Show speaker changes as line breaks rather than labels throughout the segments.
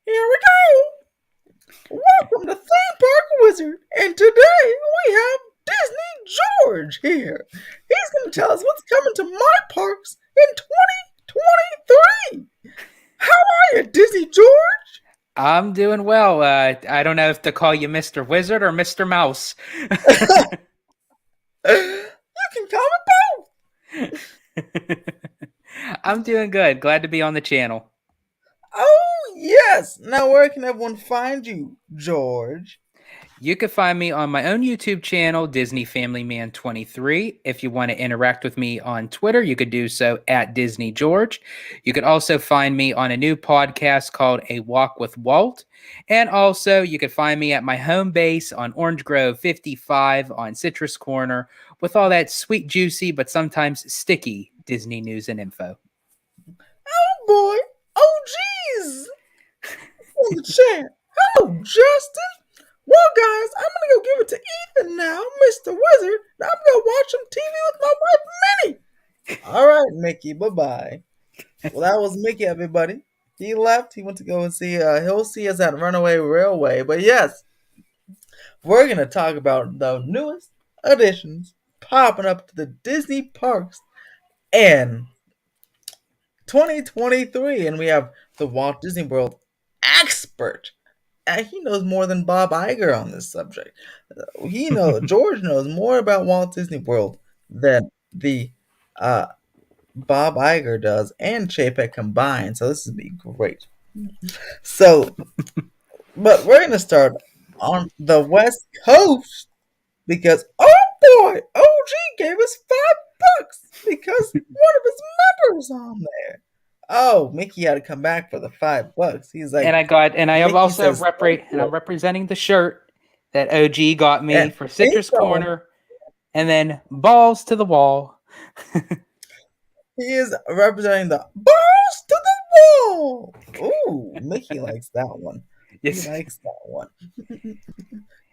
Here we go. Welcome to Theme Park Wizard, and today we have Disney George here. He's going to tell us what's coming to my parks in 2023. How are you, Disney George?
I'm doing well. I don't know if to call you Mr. Wizard or Mr. Mouse.
You can call me both.
I'm doing good. Glad to be on the channel.
Oh, yes. Now, where can everyone find you, George?
You can find me on my own YouTube channel, Disney Family Man 23. If you want to interact with me on Twitter, you could do so at Disney George. You could also find me on a new podcast called A Walk with Walt. And also, you could find me at my home base on Orange Grove 55 on Citrus Corner with all that sweet, juicy, but sometimes sticky Disney news and info.
Oh, boy. Oh, jeez. In the chat. Oh, Justin. Well, guys, I'm going to go give it to Ethan now, Mr. Wizard. I'm going to watch some TV with my wife, Minnie. All right, Mickey. Bye-bye. Well, that was Mickey, everybody. He left. He went to go and see, he'll see us at Runaway Railway. But yes, we're going to talk about the newest additions popping up to the Disney parks in 2023. And we have the Walt Disney World expert. He knows more than Bob Iger on this subject. George knows more about Walt Disney World than the Bob Iger does and Chapek combined. So this would be great. So, but we're gonna start on the West Coast because oh boy, OG gave us $5 because one of his members on there. Oh, Mickey had to come back for the $5. He's like, Mickey says,
And I'm representing the shirt that OG got me
and
for Citrus
Nico,
Corner, and then balls to the wall.
he is representing the balls to the wall. Ooh, Mickey likes that one.
Yes.
He likes that one.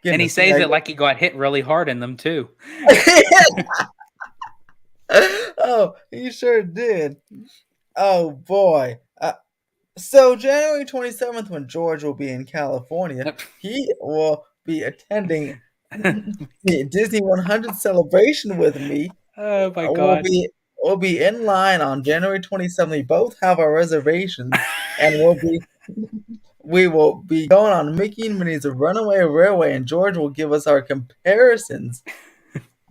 And he says it like he got hit really hard in them too.
Oh, he sure did. Oh boy. So January 27th, when George will be in California, he will be attending the Disney 100 celebration with me.
Oh my god.
We'll be in line on January 27th. We both have our reservations, and we will be going on Mickey and Minnie's Runaway Railway, and George will give us our comparisons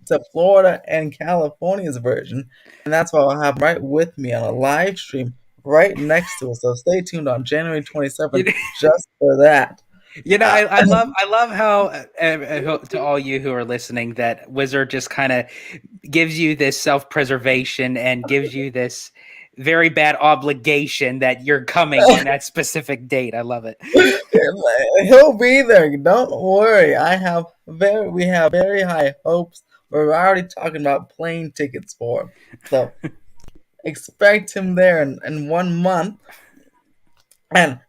to Florida and California's version. And that's what I'll have right with me on a live stream right next to us. So stay tuned on January 27th just for that.
I love how to all you who are listening that Wizard just kind of gives you this self-preservation and gives you this very bad obligation that you're coming on that specific date. I love it.
He'll be there. Don't worry. We have very high hopes. We're already talking about plane tickets for him. So expect him there in 1 month. And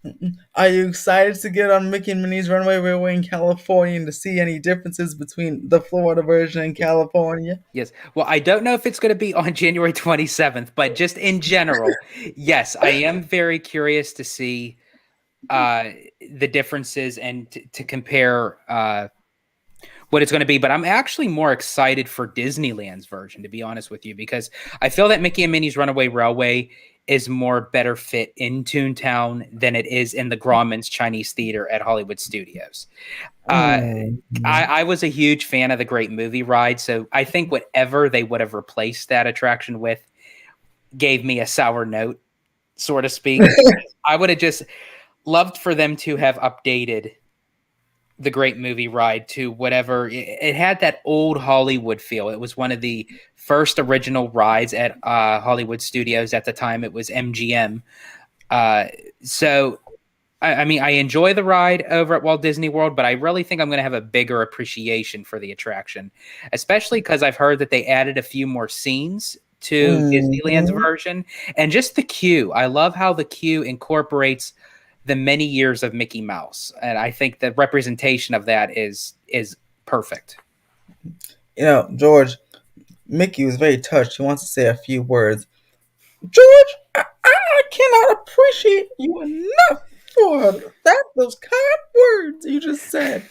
are you excited to get on Mickey and Minnie's Runaway Railway in California and to see any differences between the Florida version and California?
Yes. Well, I don't know if it's going to be on January 27th, but just in general, yes, I am very curious to see the differences and to compare what it's going to be. But I'm actually more excited for Disneyland's version, to be honest with you, because I feel that Mickey and Minnie's Runaway Railway is more better fit in Toontown than it is in the Grauman's Chinese Theater at Hollywood Studios. I was a huge fan of the Great Movie Ride, so I think whatever they would have replaced that attraction with gave me a sour note, so to speak. I would have just loved for them to have updated the Great Movie Ride to whatever it had, that old Hollywood feel. It was one of the first original rides at Hollywood Studios. At the time, it was MGM. So I mean, I enjoy the ride over at Walt Disney World, but I really think I'm going to have a bigger appreciation for the attraction, especially because I've heard that they added a few more scenes to Disneyland's version, and just the queue. I love how the queue incorporates the many years of Mickey Mouse, and I think the representation of that is perfect.
George, Mickey was very touched. He wants to say a few words. George, I cannot appreciate you enough for that. Those kind words you just said.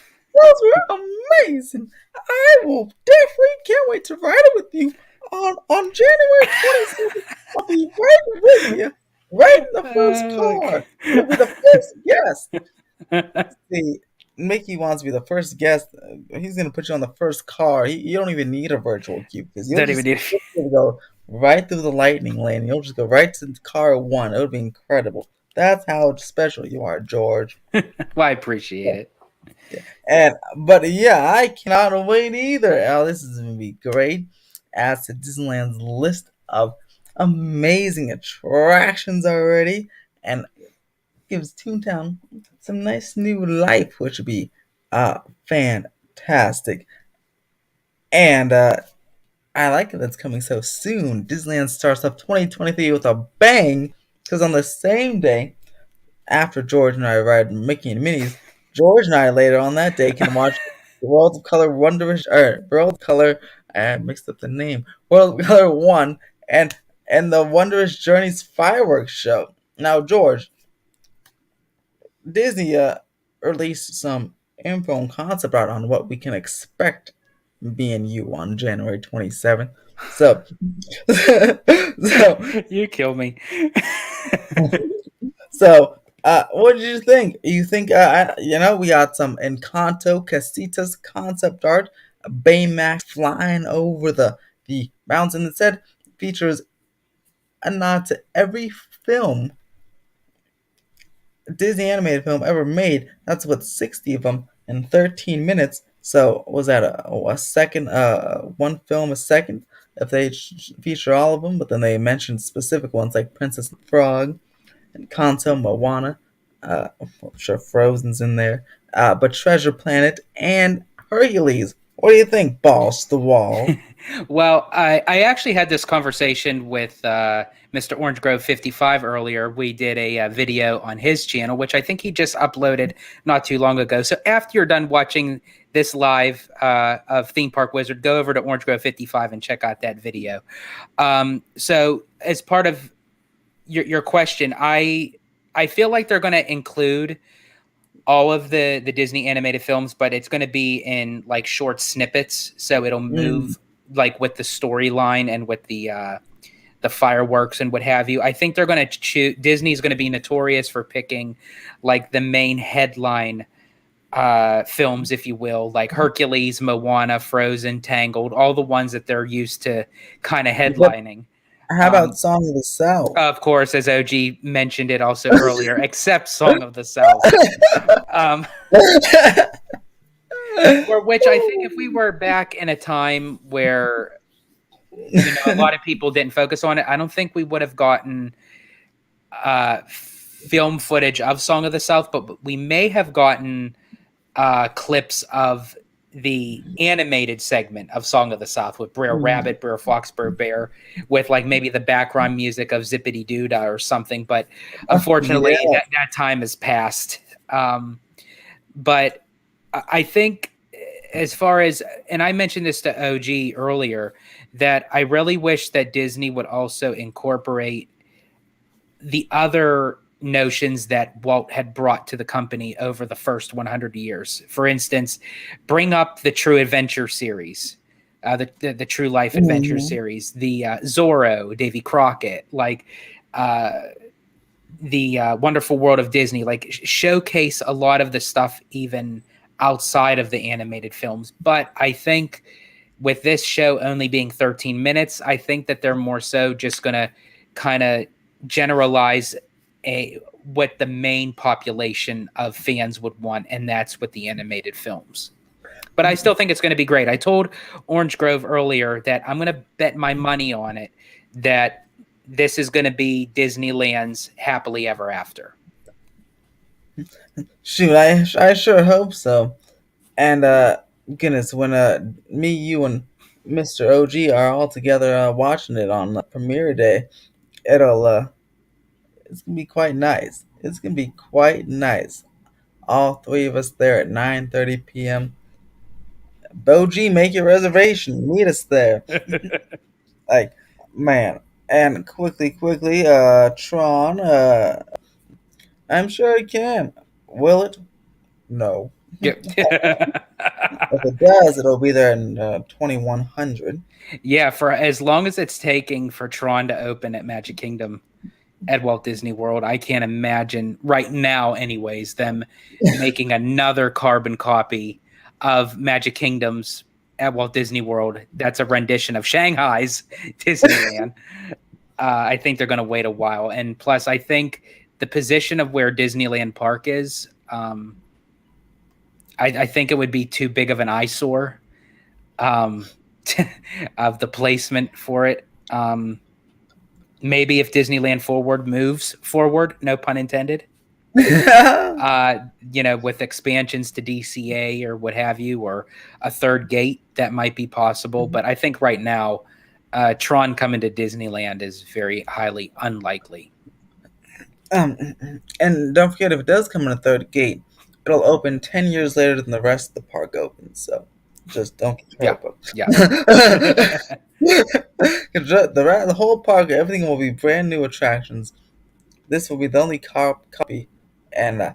Those were amazing. I will definitely can't wait to ride it with you on January 27th. I'll be right with you, right in the first
Oh,
car. You'll be the first guest. See, Mickey wants to be the first guest. He's gonna put you on the first car. You don't even need a virtual queue because
don't even need.
you'll go right through the lightning lane. You'll just go right to car one. It would be incredible. That's how special you are, George.
Well, I appreciate it.
And but yeah, I cannot wait either. Oh, this is gonna be great. Adds to Disneyland's list of amazing attractions already, and gives Toontown some nice new life, which would be fantastic. And I like that it's coming so soon. Disneyland starts off 2023 with a bang, because on the same day after George and I ride Mickey and Minnie's, George and I later on that day can watch the World of Color Wondrous or World of Color. I mixed up the name. World of Color 1 and the Wondrous Journeys fireworks show. Now, George, Disney released some info and concept art on what we can expect being you on January 27th. So, so,
You kill me.
what did you think? You think, we got some Encanto Casitas concept art, Baymax flying over the mountain. It said features a nod to every film Disney animated film ever made. That's what 60 of them in 13 minutes. So was that a second, one film a second? If they feature all of them, but then they mentioned specific ones like Princess and the Frog and Kanto, Moana. I'm sure Frozen's in there. But Treasure Planet and Hercules. What do you think, Boss the Wall?
Well, I actually had this conversation with Mr. Orange Grove 55 earlier. We did a video on his channel, which I think he just uploaded not too long ago. So after you're done watching this live of Theme Park Wizard, go over to Orange Grove 55 and check out that video. So as part of your question, I feel like they're going to include all of the Disney animated films, but it's going to be in like short snippets, so it'll move like with the storyline and with the fireworks and what have you. I think they're going to choose. Disney's going to be notorious for picking like the main headline films, if you will, like Hercules, Moana, Frozen, Tangled, all the ones that they're used to kind of headlining.
How about Song of the South?
Of course, as OG mentioned it also earlier, except Song of the South. For which I think if we were back in a time where a lot of people didn't focus on it, I don't think we would have gotten film footage of Song of the South, but we may have gotten clips of the animated segment of Song of the South with Brer Rabbit, Brer Fox, Brer Bear, with like maybe the background music of Zippity Doodah or something. But unfortunately, that time has passed. But I think as far as, and I mentioned this to OG earlier, that I really wish that Disney would also incorporate the other notions that Walt had brought to the company over the first 100 years. For instance, bring up the True Adventure series, the True Life Adventure series, the Zorro, Davy Crockett, like the Wonderful World of Disney, like showcase a lot of the stuff even outside of the animated films. But I think with this show only being 13 minutes, I think that they're more so just going to kind of generalize what the main population of fans would want, and that's with the animated films. But I still think it's going to be great. I told Orange Grove earlier that I'm going to bet my money on it that this is going to be Disneyland's Happily Ever After.
Shoot, I sure hope so. And goodness, when me, you, and Mr. OG are all together watching it on premiere day, it's gonna be quite nice. It's gonna be quite nice. All three of us there at 9:30 p.m. OG, make your reservation. Meet us there. Like, man. And quickly, Tron, I'm sure it can. Will it? No.
Yep.
If it does, it'll be there in 2100.
Yeah, for as long as it's taking for Tron to open at Magic Kingdom at Walt Disney World, I can't imagine right now, anyways, them making another carbon copy of Magic Kingdom's at Walt Disney World. That's a rendition of Shanghai's Disneyland. I think they're going to wait a while, and plus, I think the position of where Disneyland Park is, I think it would be too big of an eyesore um, of the placement for it. Maybe if Disneyland Forward moves forward, no pun intended, with expansions to DCA or what have you, or a third gate, that might be possible. But I think right now, Tron coming to Disneyland is very highly unlikely.
And don't forget, if it does come in a third gate, it'll open 10 years later than the rest of the park opens. So just don't get your hope up.
Yeah.
The whole park, everything will be brand new attractions. This will be the only copy, and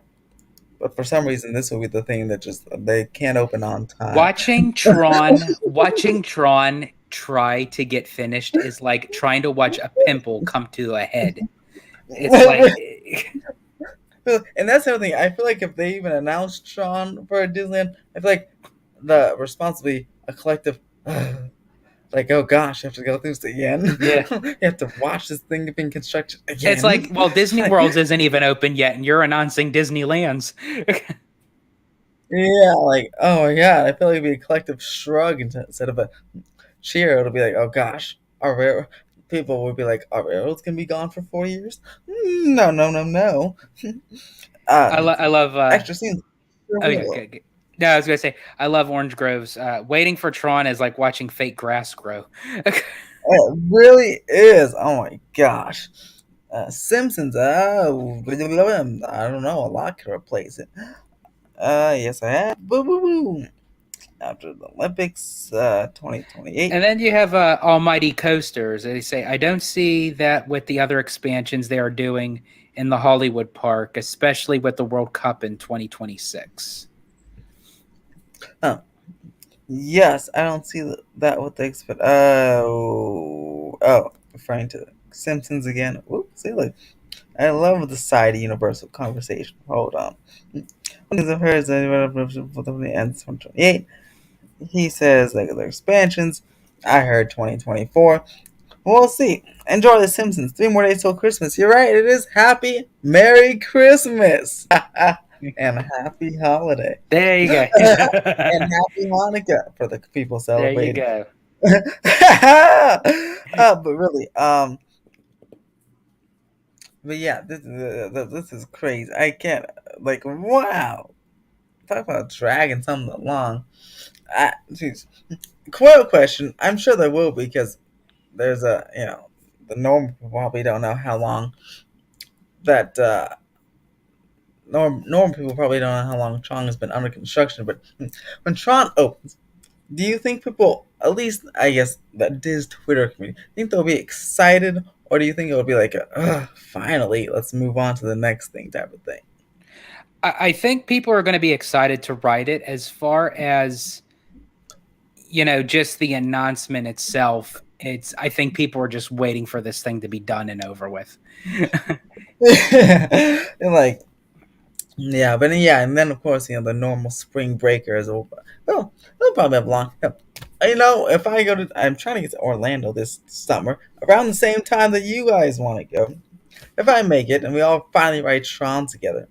but for some reason, this will be the thing that just they can't open on time.
Watching Tron try to get finished is like trying to watch a pimple come to a head. It's like,
and that's the other thing. I feel like if they even announced Tron for Disneyland, I feel like the response will be a collective, like, oh gosh, you have to go through this again.
Yeah.
You have to watch this thing being constructed again.
It's like, well, Disney World's isn't even open yet, and you're announcing Disneyland's.
Yeah, like, oh my god, I feel like it'd be a collective shrug instead of a cheer. It'll be like, oh gosh, people would be like, our railroads can be gone for 4 years? No, no, no, no.
I love
extra scenes.
Oh, yeah, okay. No, I was gonna say I love Orange Groves. Waiting for Tron is like watching fake grass grow.
It really is. Oh my gosh. Simpsons. Oh, I don't know. A lot could replace it. Yes, I have. Boo, boo, boo. After the Olympics, 2028.
And then you have Almighty Coasters. They say, I don't see that with the other expansions they are doing in the Hollywood Park, especially with the World Cup in 2026.
Oh, yes, I don't see that with the expect. Oh, referring to Simpsons again. Ooh, see, look, I love the side universal conversation. Hold on. One of hers ends 2028. He says like the expansions. I heard 2024. We'll see. Enjoy The Simpsons. 3 more days till Christmas. You're right. It is happy Merry Christmas and happy holiday.
There you go.
And happy Hanukkah for the people celebrating.
There
you go. But really, but yeah, this is crazy. I can't, like, wow. Talk about dragging something along. Geez. Quote question. I'm sure there will be because there's the normal people probably don't know how long that normal people probably don't know how long Tron has been under construction. But when Tron opens, do you think people, at least I guess the Diz Twitter community, think they'll be excited, or do you think it'll be like finally, let's move on to the next thing type of thing?
I think people are going to be excited to ride it. As far as just the announcement itself, I think people are just waiting for this thing to be done and over with.
Like, yeah, but yeah, and then of course the normal spring breakers. Well, they'll probably have long. If I go to, I'm trying to get to Orlando this summer around the same time that you guys want to go. If I make it and we all finally ride Tron together,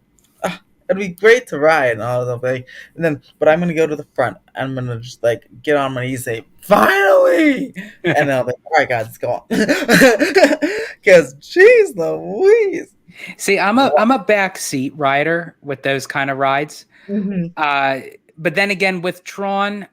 it'd be great to ride and all the way. And then, but I'm gonna go to the front. I'm gonna just like get on my knees and say, "Finally!" And then I'll be like, "All right, guys, let's go on." Because, jeez Louise.
See, I'm a backseat rider with those kind of rides.
Mm-hmm.
But then again, with Tron,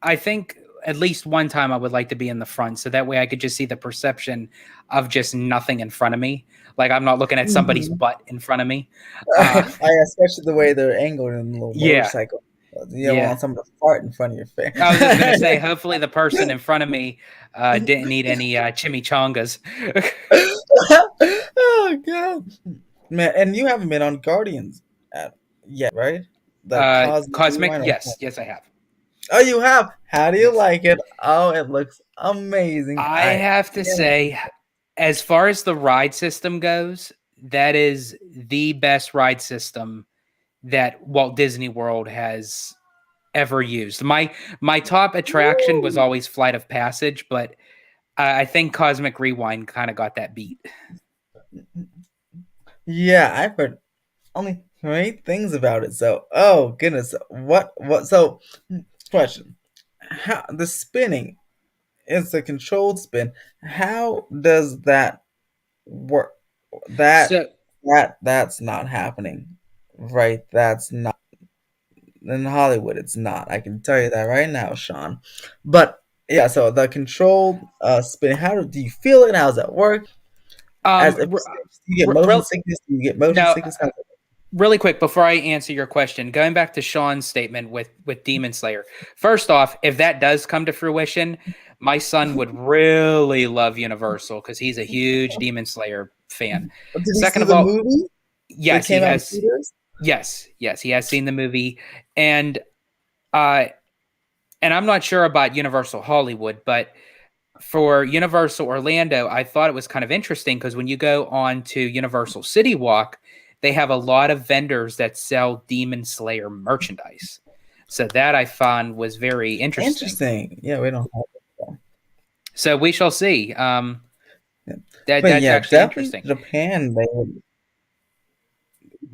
I think at least one time I would like to be in the front, so that way I could just see the perception of just nothing in front of me. Like I'm not looking at somebody's butt in front of me.
Especially the way they're angled in the little motorcycle. You don't want someone to fart in front of your face.
I was just going to say, hopefully the person in front of me didn't eat any chimichangas.
Oh, God. Man, and you haven't been on Guardians yet, right? The Cosmic
Cosmic,
Rewind.
yes, yes, I have.
Oh, you have. How do you
Yes,
like it? Oh, it looks amazing.
I
I
have to
can't wait.
say, as far as the ride system goes, that is the best ride system that Walt Disney World has ever used. My top attraction was
Woo!
always Flight of Passage, but I think Cosmic Rewind kind of got that beat.
Yeah, I've heard only great things about it. So, oh goodness, what? So, question: How the spinning is a controlled spin? How does that work? That
So
that's not happening, right? That's not in Hollywood. It's not. I can tell you that right now, Sean. But yeah, so the controlled spin. Do you feel it? How does that work?
um
As if
r-
you get motion
r-
sickness, do you get motion
now
sickness? How does
really quick before I answer your question, going back to Sean's statement with Demon Slayer. First off, if that does come to fruition, my son would really love Universal because he's a huge Demon Slayer fan.
Did he
Second
see
of
the
all,
movie that
yes, he
came out in
has.
theaters?
Yes, he has seen the movie, and uh, and I'm not sure about Universal Hollywood, but for Universal Orlando, I thought it was kind of interesting because when you go on to Universal City Walk, they have a lot of vendors that sell Demon Slayer merchandise. So that I found was very interesting.
Interesting. Yeah, we don't have that.
So we shall see.
Yeah.
That
But
that's
yeah,
actually
definitely
interesting.
Japan. They would,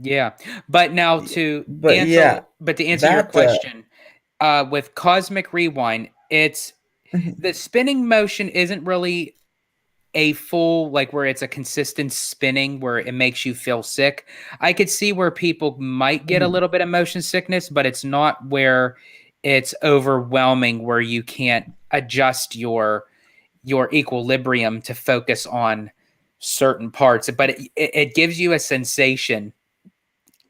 Yeah, but now to
but
answer,
yeah,
but to answer your
that
question, with Cosmic Rewind, it's the spinning motion isn't really a full like where it's a consistent spinning where it makes you feel sick. I could see where people might get a little bit of motion sickness, but it's not where it's overwhelming where you can't adjust your equilibrium to focus on certain parts. But it gives you a sensation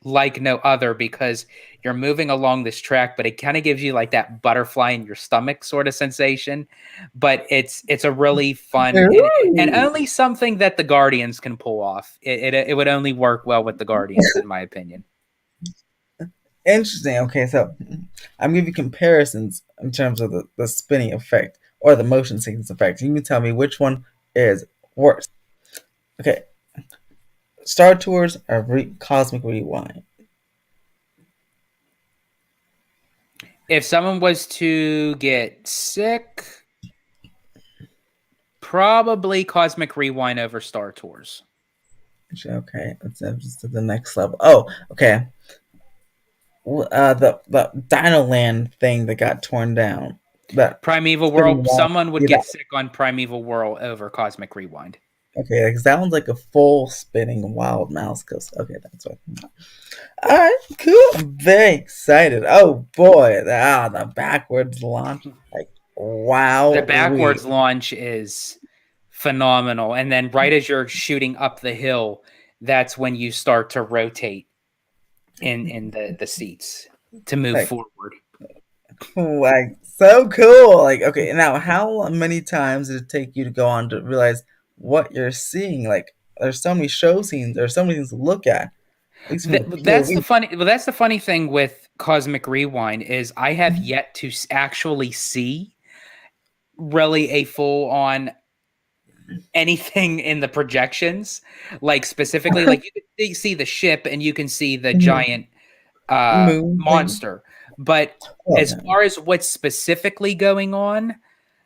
like no other because you're moving along this track, but it kind of gives you like that butterfly in your stomach sort of sensation. But it's a really fun and
Ooh,
only something that the Guardians can pull off. It would only work well with the Guardians, in my opinion.
interesting. Okay, so I'm giving you comparisons in terms of the spinning effect or the motion sickness effect. You can tell me which one is worse. Okay, Star Tours or Cosmic Rewind.
If someone was to get sick, probably Cosmic Rewind over Star Tours.
Okay, let's just to the next level. Oh, okay. The Dino Land thing that got torn down. That
Primeval
spinning
World,
wall.
someone would
Yeah,
get sick on Primeval World over Cosmic Rewind.
okay, because that one's like a full spinning wild mouse coaster. Okay, that's what. All right, cool. I'm very excited. Oh boy, the backwards launch. Like
The
wow,
backwards launch is phenomenal. And then right as you're shooting up the hill, that's when you start to rotate in the seats to move
like
forward.
like so cool. Like okay, now how many times did it take you to go on to realize what you're seeing? Like there's so many show scenes. There's so many things to look at. At least from the
That's the
POV.
funny. Well, that's the funny thing with Cosmic Rewind is I have yet to actually see really a full on anything in the projections. Like specifically, like you can see the ship and you can see the giant
Moon thing.
monster. But
Oh
as
man.
far as what's specifically going on,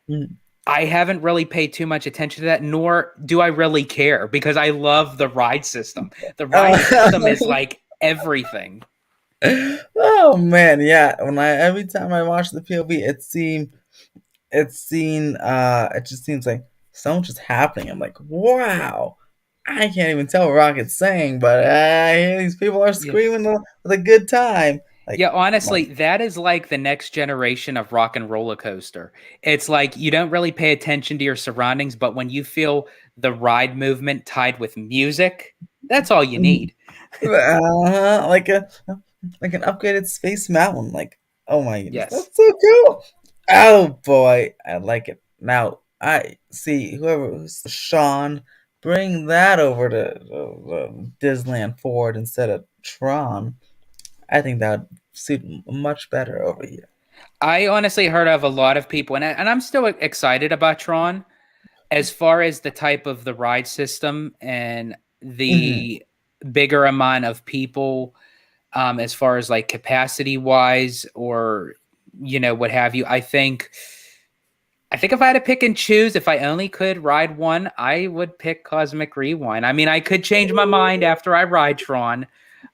Mm.
I haven't really paid too much attention to that, nor do I really care because I love the ride system. The ride system is like everything.
Oh man, yeah. When I every time I watch the POV, it just seems like so much is happening. I'm like, wow. I can't even tell what Rocket's saying, but I hear these people are
Yeah.
screaming with a good time.
Yeah,
Like
honestly, that is like the next generation of rock and roller coaster. It's like you don't really pay attention to your surroundings, but when you feel the ride movement tied with music, that's all you need.
like a like an upgraded Space Mountain. Like, oh my goodness,
Yes.
that's so cool. Oh boy, I like it. Now I see whoever who's Sean bring that over to Disneyland Forward instead of Tron, I think that would suit much better over here.
I honestly heard of a lot of people, and I'm still excited about Tron as far as the type of the ride system and
Hmm.
the bigger amount of people, as far as like capacity wise or what have you. I think if I had to pick and choose, if I only could ride one, I would pick Cosmic Rewind. I mean, I could change my mind after I ride Tron,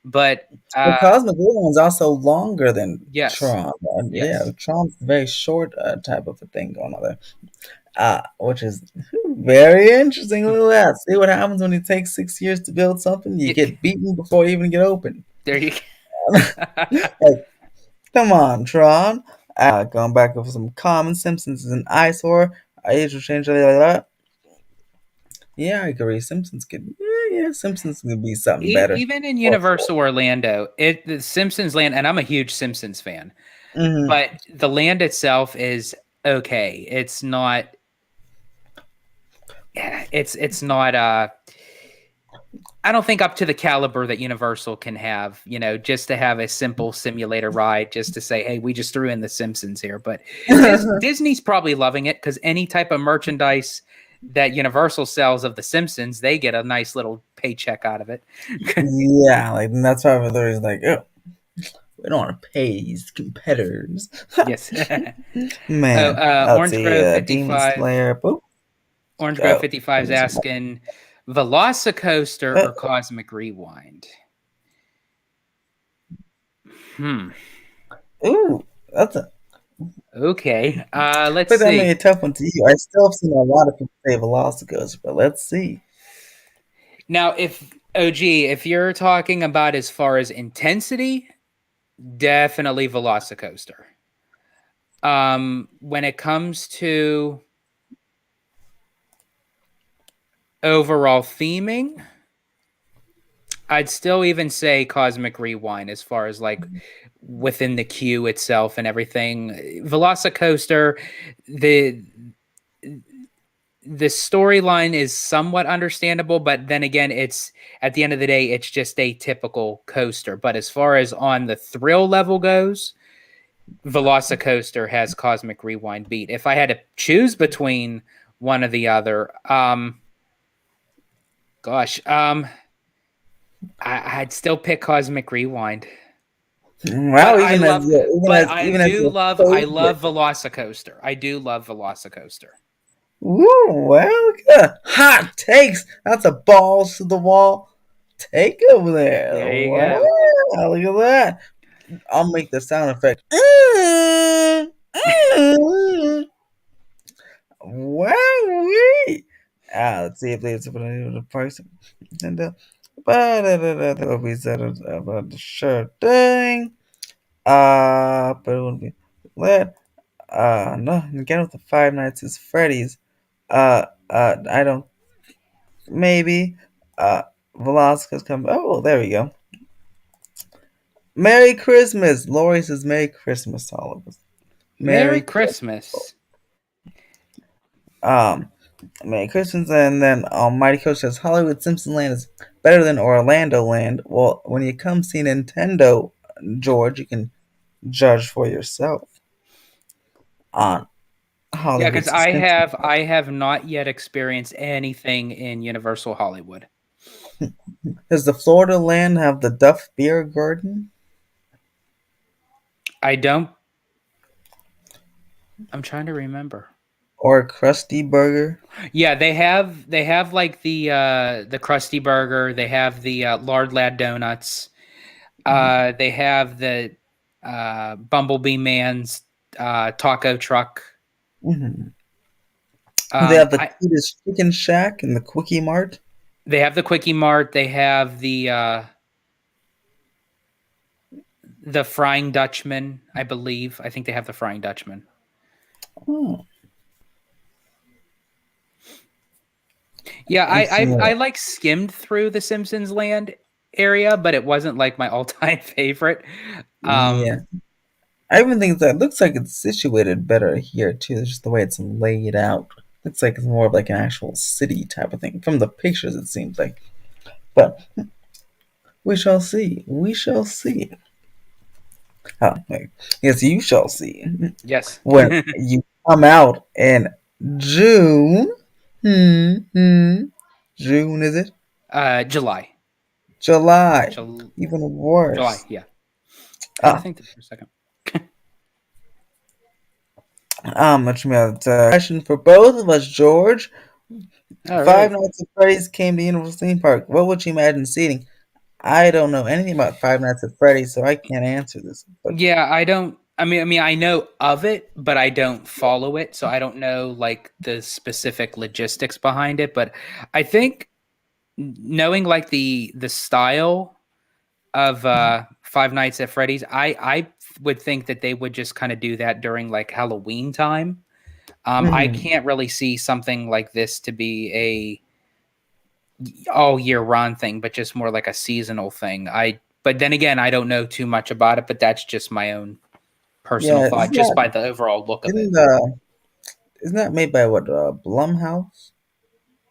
but
The Cosmic Wheel is also longer than
yes,
Tron. Yeah,
yes.
Tron's a very short type of a thing going on there. Which is very interesting. Look at that. See what happens when it takes 6 years to build something? You
You,
get beaten before you even get open.
there you
Like, come on, Tron. Going back over some common Simpsons is an eyesore. Age will change. Blah, blah, blah. Yeah, I agree. Simpsons could. Yeah, Simpsons could be something better.
Even in
Or
Universal Orlando, the Simpsons land, and I'm a huge Simpsons fan,
hmm.
but the land itself is okay. It's not I don't think up to the caliber that Universal can have, just to have a simple simulator ride, just to say, hey, we just threw in the Simpsons here. But Disney's probably loving it because any type of merchandise that Universal sells of the Simpsons, they get a nice little paycheck out of it.
Yeah, like and that's why there's like, oh, we don't want to pay these competitors.
Yes.
Man, let's
Orange
see,
Grove
Demon
55.
Slayer. Boop.
Orange Grove
Go.
55 is
Give me some
asking Velocicoaster
more.
or Cosmic Rewind? Hmm.
Ooh, that's a.
Okay. Let's
But that
see.
made a tough one to you. I still have seen a lot of people say Velocicoaster, but let's see.
Now, if you're talking about as far as intensity, definitely Velocicoaster. When it comes to overall theming, I'd still even say Cosmic Rewind as far as like within the queue itself and everything. Velocicoaster, the the storyline is somewhat understandable, but then again, it's at the end of the day, it's just a typical coaster. But as far as on the thrill level goes, Velocicoaster has Cosmic Rewind beat. If I had to choose between one or the other, gosh, I'd still pick Cosmic Rewind. But
Wow,
I love, but
even as your
I
favorite.
love Velocicoaster. I do love Velocicoaster.
Ooh, well, hot takes. That's a balls to the wall take over there.
There you
Wow,
go.
look at that. I'll make the sound effect. Wow, wee. Let's see if there's a person. And that will be said about the sure thing. But it wouldn't be let. No, again with the Five Nights is Freddy's. I don't. Maybe. Uh, Velasquez come. Oh, there we go. Merry Christmas. Lori says Merry Christmas to all of us.
Merry
Merry Christmas.
Christmas.
Um, Merry Christmas, and then Mighty Coach says Hollywood Simpson Land is better than Orlando Land. Well, when you come see Nintendo, George, you can judge for yourself on
Yeah,
Hollywood
because
Simpson.
I have not yet experienced anything in Universal Hollywood.
Does the Florida Land have the Duff Beer Garden
I don't. I'm trying to remember.
or Krusty Burger?
Yeah, they have like the Krusty Burger. They have the Lard Lad donuts. They have the Bumblebee Man's taco truck.
Mm-hmm. They have the
I
cutest Chicken Shack and the Quickie Mart.
They have the Quickie Mart. They have the Frying Dutchman. I believe. I think they have the Frying Dutchman.
Oh,
Yeah,
let's see
I
what.
like skimmed through the Simpsons Land area, but it wasn't like my all time favorite. Um,
Yeah, I even think that looks like it's situated better here too. Just the way it's laid out. Looks like it's more of like an actual city type of thing. From the pictures, it seems like. But we shall see. We shall see. Wait. Yes, you shall see.
Yes.
When you come out in June. June, is it?
July.
July.
Jul-
Even
July.
worse.
Yeah. I had to
Ah,
think for a second.
much more question for both of us, George.
All
Five
right.
Nights at Freddy's came to Universal Theme Park. What would you imagine seating? I don't know anything about Five Nights at Freddy's, so I can't answer this. But
Yeah, I don't. I mean, I know of it, but I don't follow it, so I don't know like the specific logistics behind it. But I think knowing like the style of Five Nights at Freddy's, I would think that they would just kind of do that during like Halloween time. I
mm,
can't really see something like this to be a all year round thing, but just more like a seasonal thing. But then again, I don't know too much about it, but that's just my own personal
yeah,
thought, just by the overall look of it.
isn't isn't that made by what Blumhouse?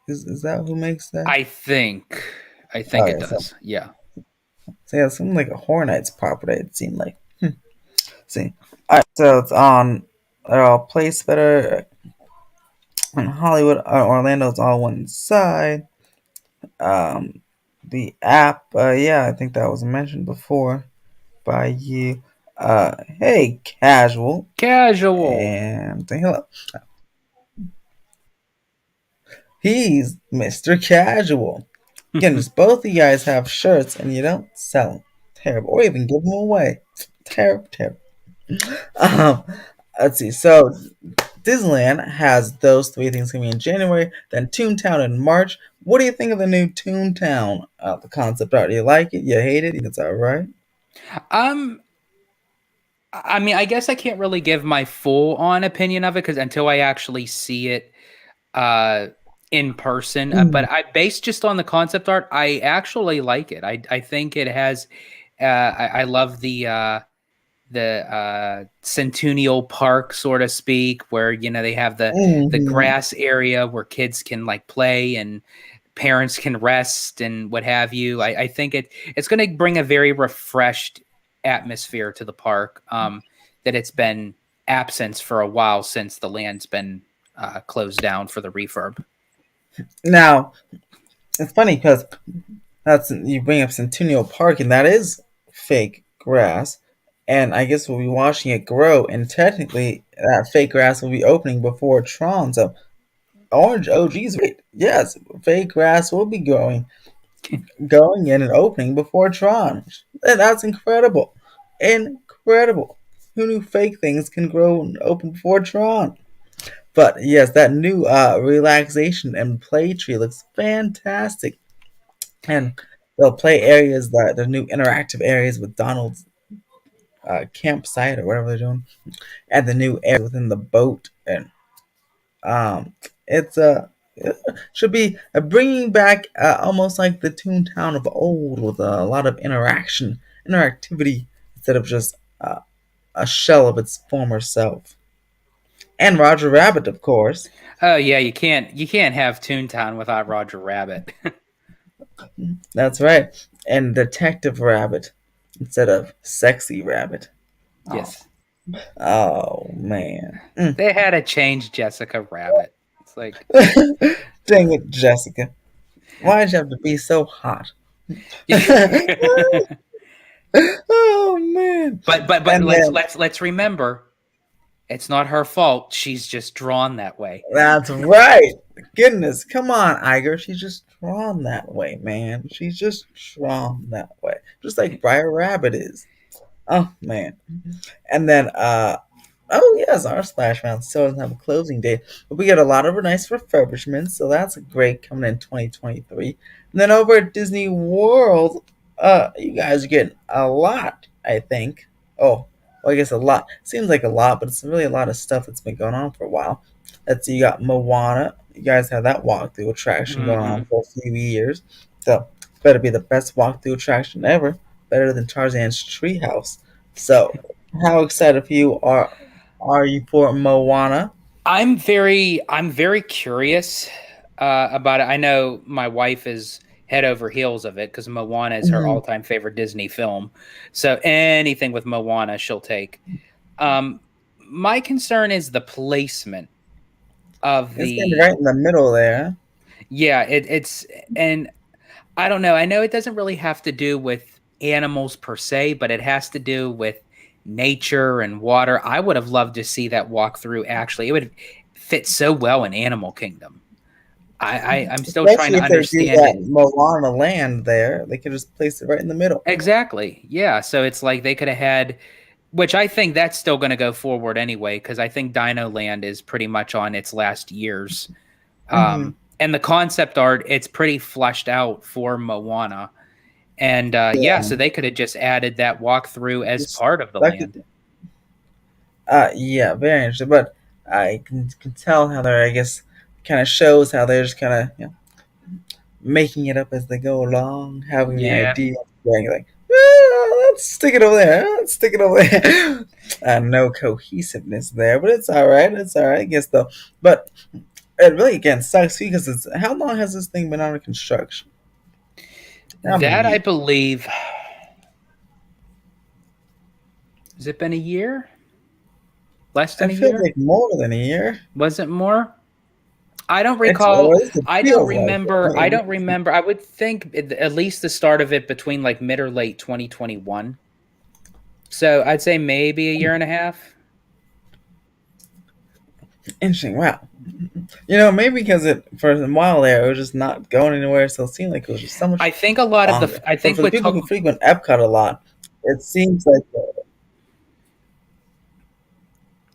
Is that who makes that?
I think, I think it
Okay, so
does. Yeah.
so yeah, something like a Horror Nights property. It seemed like. See, all right, so it's on. They're all placed better in Hollywood. Orlando. It's all one side. Um, the app. Yeah, I think that was mentioned before by you. Hey, casual,
Casual.
and say hello. He's Mr. Casual. Goodness, both of you guys have shirts and you don't sell them. Terrible. Or even give them away. Terrible, terrible. Um, let's see. So, Disneyland has those three things coming in January, then Toontown in March. What do you think of the new Toontown? The concept art. Do you like it? You hate it? You think it's alright?
um, I mean, I guess I can't really give my full on opinion of it because until I actually see it uh in person.
Mm.
But I based just on the concept art, I actually like it. I think it has. I love the Centennial Park, so to speak, where they have the
Mm-hmm.
grass area where kids can like play and parents can rest and what have you. I think it's going to bring a very refreshed atmosphere to the park. That it's been absence for a while since the land's been closed down for the refurb.
Now, it's funny because that's you bring up Centennial Park, and that is fake grass. And I guess we'll be watching it grow, and technically, that fake grass will be opening before Tron. So, Orange OG's right. Yes, fake grass will be going in and opening before Tron. And that's incredible. Incredible. Who knew fake things can grow and open before Tron? But yes, that new relaxation and play tree looks fantastic. And they'll play areas that the new interactive areas with Donald's campsite or whatever they're doing, and the new area within the boat, and it's it should be bringing back almost like the Toontown of old with a lot of interactivity instead of just a shell of its former self. And Roger Rabbit, of course.
Oh yeah, you can't have Toontown without Roger Rabbit.
That's right. And Detective Rabbit instead of Sexy Rabbit. Oh,
Yes,
oh man. Mm.
they had to change Jessica Rabbit. It's like,
Dang it, Jessica. Why did you have to be so hot? Oh man.
but
And
let's
then
let's let's remember, it's not her fault. She's just drawn that way.
that's right. Goodness, come on, Iger. She's just drawn that way, man. She's just drawn that way. Just like Briar Rabbit is. Oh man. And then oh yes, our Splash Mountain still doesn't have a closing date, but we got a lot of nice refurbishments, so that's great coming in 2023. And then over at Disney World, you guys are getting a lot, I think. Oh, well, I guess a lot. Seems like a lot, but it's really a lot of stuff that's been going on for a while. Let's see, you got Moana. You guys have that walkthrough attraction going on
Hmm.
for a few years, so better be the best walkthrough attraction ever. Better than Tarzan's Treehouse. So, how excited for you are you for Moana?
I'm very curious about it. I know my wife is head over heels of it because Moana is her
Mhm.
all-time favorite Disney film. So anything with Moana, she'll take. Um, my concern is the placement of
It's gonna be right in the middle there.
yeah, it's and I don't know. I know it doesn't really have to do with animals per se, but it has to do with nature and water. I would have loved to see that walkthrough actually. It would fit so well in Animal Kingdom. I'm still trying
Especially
to
if they do
understand
that
it.
Moana land there, they could just place it right in the middle.
Exactly. Yeah. So it's like they could have had, which I think that's still going to go forward anyway, because I think Dino Land is pretty much on its last years.
Hmm.
And the concept art, it's pretty fleshed out for Moana. And yeah,
Yeah,
so they could have just added that walkthrough as
just
part of the
that could.
land.
Yeah, very interesting. But I can tell how they're, I guess, kind of shows how they're just kind of, making it up as they go along, having the
Yeah.
idea, going like, "Ah, let's stick it over there, let's stick it over there." No cohesiveness there, but it's all right. It's all right, I guess though. But it really again sucks because it's how long has this thing been under construction? How many
That I
years?
believe, has it been a year? Less than
It
a
feels
year?
like more than a year.
Was it more? I don't
It's
recall.
at least it feels like
I
it.
don't remember. I would think at least the start of it between like mid or late 2021. So I'd say maybe a year and a half.
Interesting. Wow. Maybe because it for a while there it was just not going anywhere, so it seemed like it was just so much
I think a lot of the,
longer.
I
But
think
for the
what
people
took,
who frequent Epcot a lot, it seems like.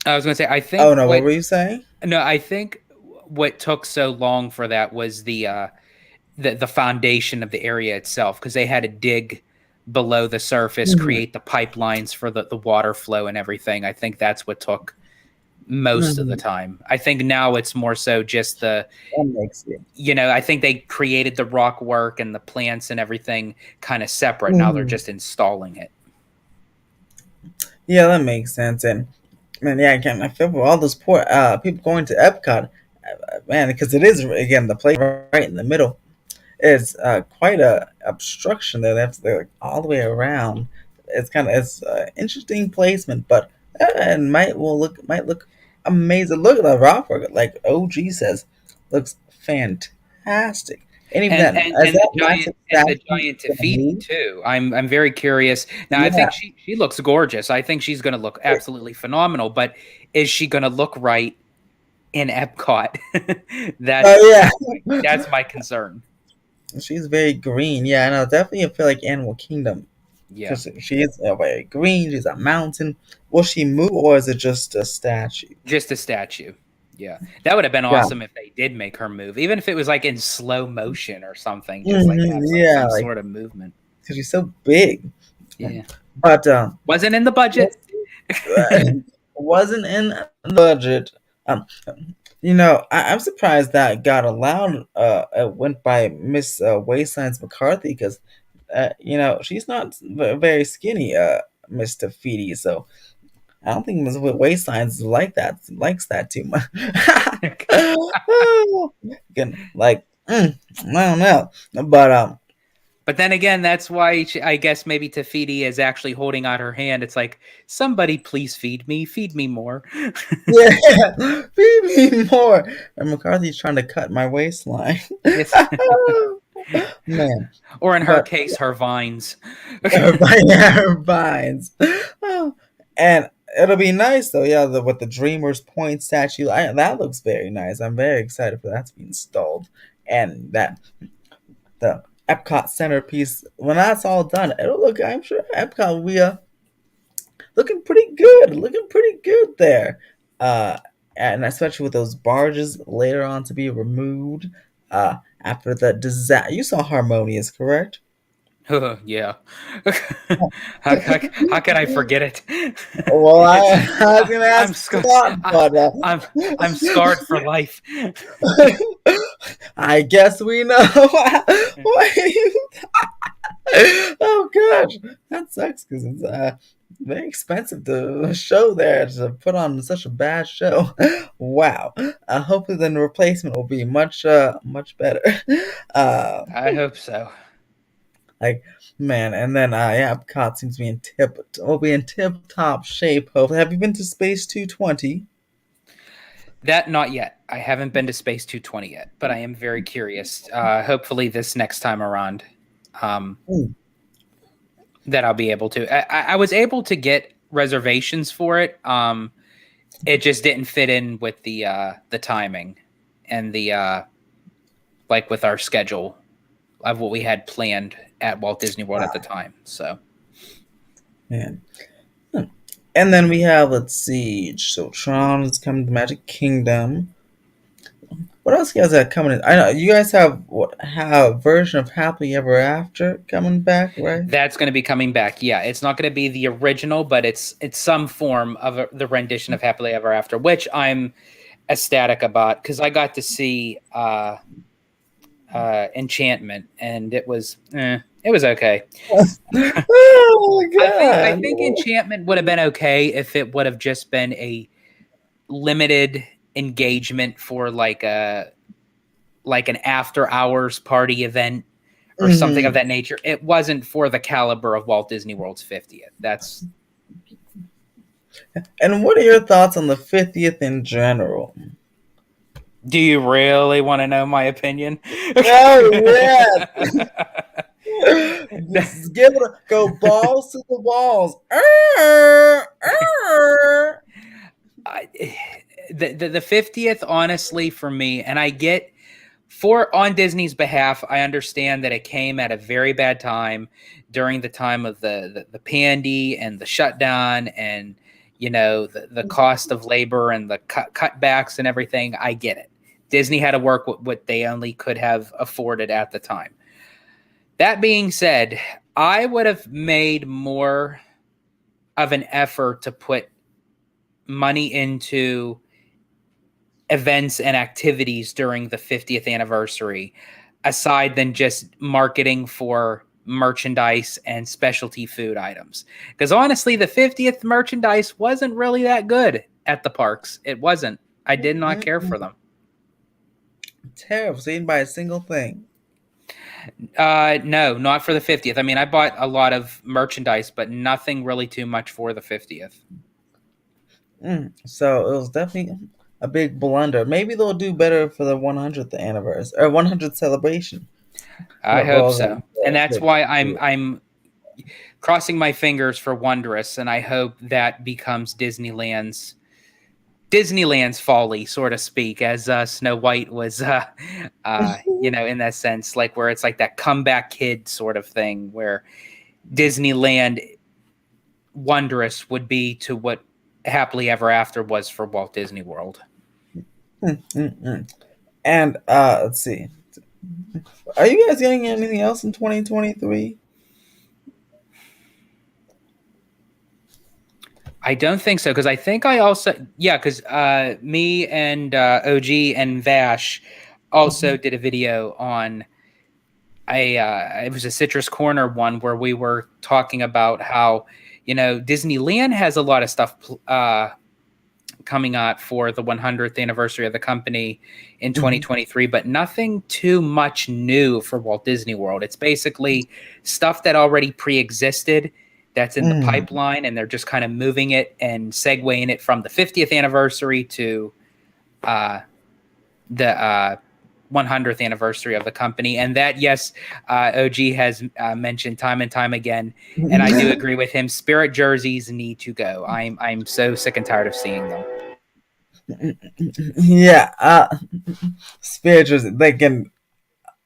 I was going to say, I
Oh
think
no, what
what,
were you saying?
no, I think what took so long for that was the foundation of the area itself because they had to dig below the surface,
Hmm.
create the pipelines for the water flow and everything. I think that's what took most of the
Hmm.
time. I think now it's more so just
That makes sense.
I think they created the rock work and the plants and everything kind of separate. Now they're
Hmm.
just installing it.
Yeah, that makes sense. And man, yeah, again, I feel for all those poor people going to Epcot, man, because it is again the place right in the middle. It's quite a obstruction there. They have to go like, all the way around. It's interesting placement, but it might look amazing. Look at the rock work, like OG says, looks fantastic. And even
And
that
and
as
and the
that
giant
massive
and the
statue
giant
gonna
Tafiti
move.
too. I'm very curious. Now I
Yeah.
think she looks gorgeous. I think she's going to look absolutely phenomenal, but is she going to look right in Epcot? that's
Oh
that's my
yeah.
that's my concern.
She's very green. Yeah, I know. Definitely, I feel like Animal Kingdom
Yeah.
because she is very green. She's a mountain. Will she move, or is it just a statue?
Just a statue. Yeah. That would have been
Yeah.
awesome if they did make her move, even if it was like in slow motion or something, just like have
Yeah,
some
like
sort of movement.
because she's so big.
Yeah.
But
Wasn't in the budget.
wasn't in the budget. Um, I'm surprised that got allowed. It went by Miss Wastelands McCarthy because, she's not very skinny. Miss Tafiti, so I don't think Miss Wastelands likes that too much. Again, like I don't know, but
But then again, that's why I guess maybe Tafiti is actually holding out her hand. It's like, somebody please feed me more.
yeah, feed me more. And McCarthy's trying to cut my waistline.
It's
Man,
or in her
but
case, her vines.
her vines. Oh, and it'll be nice though. Yeah, with the Dreamers Point statue, that looks very nice. I'm very excited for that to be installed, and that the Epcot centerpiece. When that's all done, it'll look. I'm sure Epcot will be looking pretty good. Looking pretty good there. Uh, and especially with those barges later on to be removed. After the disaster, you saw Harmonious, correct?
Yeah. How can I forget it?
Well,
It's
I was gonna
I'm
ask
scar-
Scott, but
I'm I'm scarred for life.
I guess we know. Why- oh gosh, that sucks because it's very expensive to show there to put on such a bad show. Wow. Hopefully, then the replacement will be much better. Uh,
I hope so.
like man, and then yeah, Epcot seems to be in tip top shape. Hopefully, have you been to Space 220?
That not yet. I haven't been to Space 220 yet, but I am very curious. Hopefully, this next time around, um,
Mm.
that I'll be able to. I was able to get reservations for it. It just didn't fit in with the timing and the like with our schedule of what we had planned at Walt Disney World at the time. So
Man. Hmm. And then we have, let's see, so Tron is coming to Magic Kingdom. What else you guys have coming in? I know you guys have a version of Happily Ever After coming back, right?
that's going to be coming back. Yeah, it's not going to be the original, but it's some form of the rendition of Happily Ever After, which I'm ecstatic about because I got to see Enchantment, and it was okay.
Oh my
I
god!
think Enchantment would have been okay if it would have just been a limited engagement for like an after hours party event or something of
Mhm.
that nature. It wasn't for the caliber of Walt Disney World's 50th. That's
And what are your thoughts on the 50th in general?
Do you really want to know my opinion?
Oh yeah, just give it go balls to the walls.
I, the 50th, honestly, for me, and I get for on Disney's behalf, I understand that it came at a very bad time during the time of the pandy and the shutdown and the cost of labor and the cutbacks and everything. I get it. Disney had to work with what they only could have afforded at the time. That being said, I would have made more of an effort to put money into events and activities during the 50th anniversary aside than just marketing for merchandise and specialty food items, because honestly the 50th merchandise wasn't really that good at the parks. It wasn't. I did not care for them.
Terrible. So you didn't buy a single thing.
No, not for the 50th. I mean, I bought a lot of merchandise, but nothing really too much for the 50th.
So it was definitely a big blunder. Maybe they'll do better for the 100th anniversary or 100th celebration.
I
But
hope
well,
so. And that's why I'm crossing my fingers for Wondrous, and I hope that becomes Disneyland's folly, so to speak, as Snow White was, in that sense, like where it's like that comeback kid sort of thing, where Disneyland Wondrous would be to what Happily Ever After was for Walt Disney World.
And let's see. Are you guys getting anything else in 2023?
I don't think so because I think I also because me and OG and Vash also did a video on it was a Citrus Corner one where we were talking about how Disneyland has a lot of stuff coming out for the 100th anniversary of the company in 2023, but nothing too much new for Walt Disney World. It's basically stuff that already pre-existed that's in the pipeline, and they're just kind of moving it and segueing it from the 50th anniversary to the 100th anniversary of the company. And that, yes, OG has mentioned time and time again, and I do agree with him. Spirit jerseys need to go. I'm so sick and tired of seeing them.
Yeah, spirituals. They can,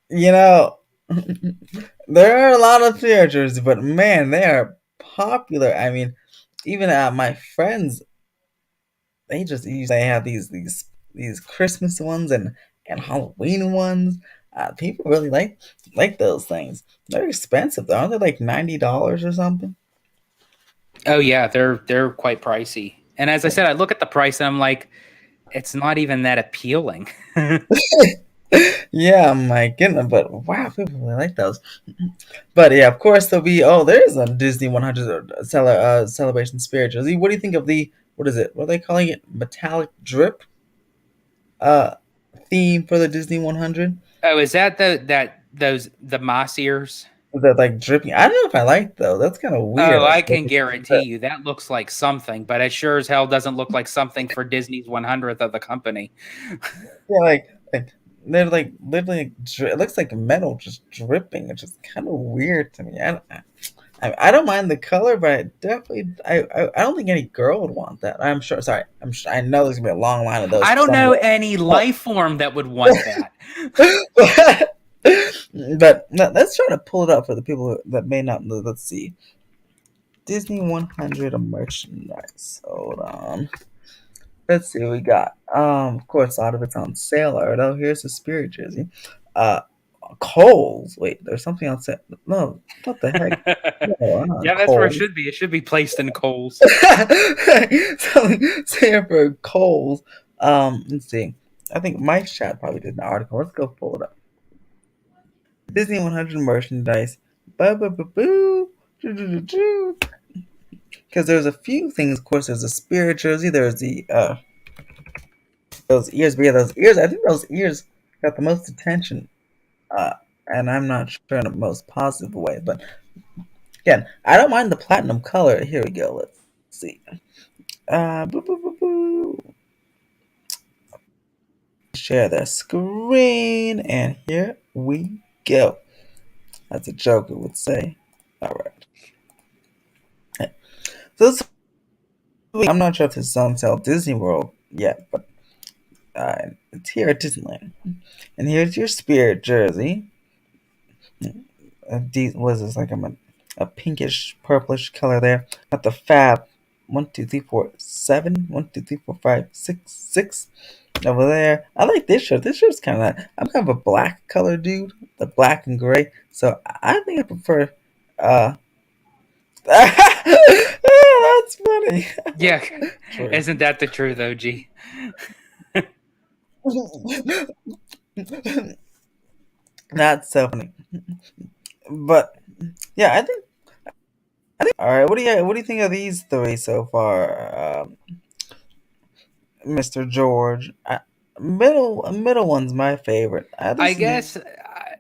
you know, there are a lot of spirituals, but man, they are popular. I mean, even my friends, they have these Christmas ones and Halloween ones. People really like those things. They're expensive though. Aren't they like $90 or something?
Oh yeah, they're quite pricey. And as I said, I look at the price and I'm like, it's not even that appealing.
Yeah, my goodness, but wow, people really like those. But yeah, of course there'll be. Oh, there is a Disney 100 celebration spirit jersey. What do you think of the? What is it? What are they calling it? Metallic drip uh theme for the Disney 100.
Oh, is that the moss ears?
That like dripping. I don't know if I like though. That's kind of weird.
Oh,
Like
I can guarantee you that looks like something, but it sure as hell doesn't look like something for Disney's 100th of the company.
yeah, like they're like literally. It looks like metal just dripping. It's just kind of weird to me. I don't mind the color, but I definitely I don't think any girl would want that. I'm sure. Sorry, I know there's gonna be a long line of those
I don't know
somewhere.
any life form that would want that.
But let's try to pull it up for the people that may not know. Let's see. Disney 100 merchandise. Hold on. Let's see what we got. Of course, a lot of it's on sale. All right, oh, here's the Spirit jersey. Uh, Kohl's. Wait, there's something else. No, what the heck? No, not
Yeah, that's where it
Kohl's.
should be. It should be placed in coals.
So here for Kohl's. Let's see. I think Mike's chat probably did an article. Let's go pull it up. Disney 100 merchandise. Boo. Because there's a few things. Of course, there's a Spirit jersey. There's the those ears. But yeah, those ears. I think those ears got the most attention. Uh, and I'm not sure in the most positive way. But again, I don't mind the platinum color. Here we go. Let's see. Boo, boo, boo, boo. Share the screen, and here we go. That's a Joker would say. All right. So this, I'm not sure if this is on sale at Disney World yet, but it's here at Disneyland. And here's your Spirit jersey. Was this like a pinkish purplish color there? Got the Fab 1, 2, 3, 4, 7. 1, 2, 3, 4, 5, 6, 6 over there. I like this shirt. This shirt's kind of. I'm kind of a black color dude, the black and gray. So I think I prefer. That's funny.
Yeah,
True.
isn't that the truth, OG?
That's so funny. But yeah, I think. All right, what do you think of these three so far, Mr. George? Middle one's my favorite.
I
This is
guess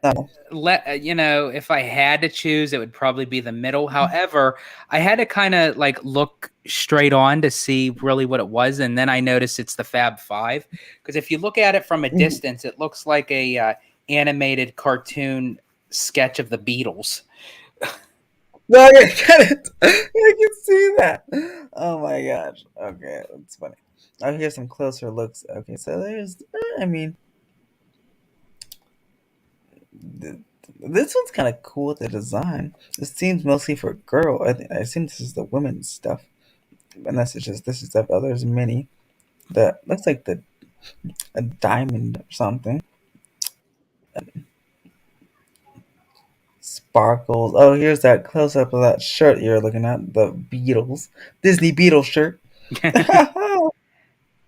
no.
if I had to choose, it would probably be the middle. However, I had to kind of like look straight on to see really what it was, and then I noticed it's the Fab Five. Because if you look at it from a distance, it looks like a animated cartoon sketch of the Beatles.
No, I get it. I can see that. Oh my gosh. Okay, that's funny. Oh, here's some closer looks. Okay, so there's. I mean, th- this one's kind of cool with the design. This seems mostly for girl. I assume this is the women's stuff. Unless it's just this is stuff. Oh, there's mini. That looks like a diamond or something. Sparkles. Oh, here's that close up of that shirt you're looking at. The Beatles. Disney Beatles shirt.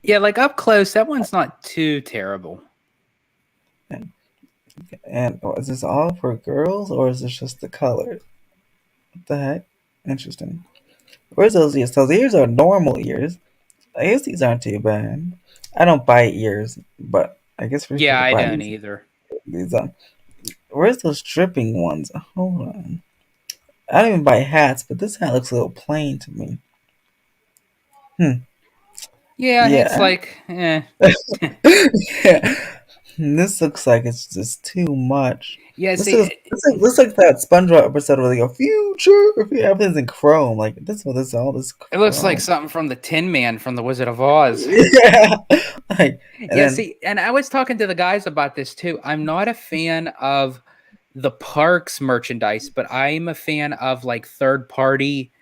Yeah, like up close, that one's not too terrible.
And is this all for girls or is this just the color? What the heck? Interesting. Where's those ears? Those ears are normal ears. I guess these aren't too bad. I don't buy ears, but I guess we're
Yeah,
supposed to
I
buy
don't either.
these. Where's those dripping ones? Hold on. I don't even buy hats, but this hat looks a little plain to me. Hmm.
Yeah, it's
Yeah.
like,
Yeah. This looks like it's just too much.
yeah.
This
See,
is this like that SpongeBob episode where they go future. Everything's in chrome. Like this, what this all this
it looks like
chrome.
something from the Tin Man from the Wizard of Oz.
Yeah. Like and
Yeah,
then
see, and I was talking to the guys about this too. I'm not a fan of the parks merchandise, but I'm a fan of like third party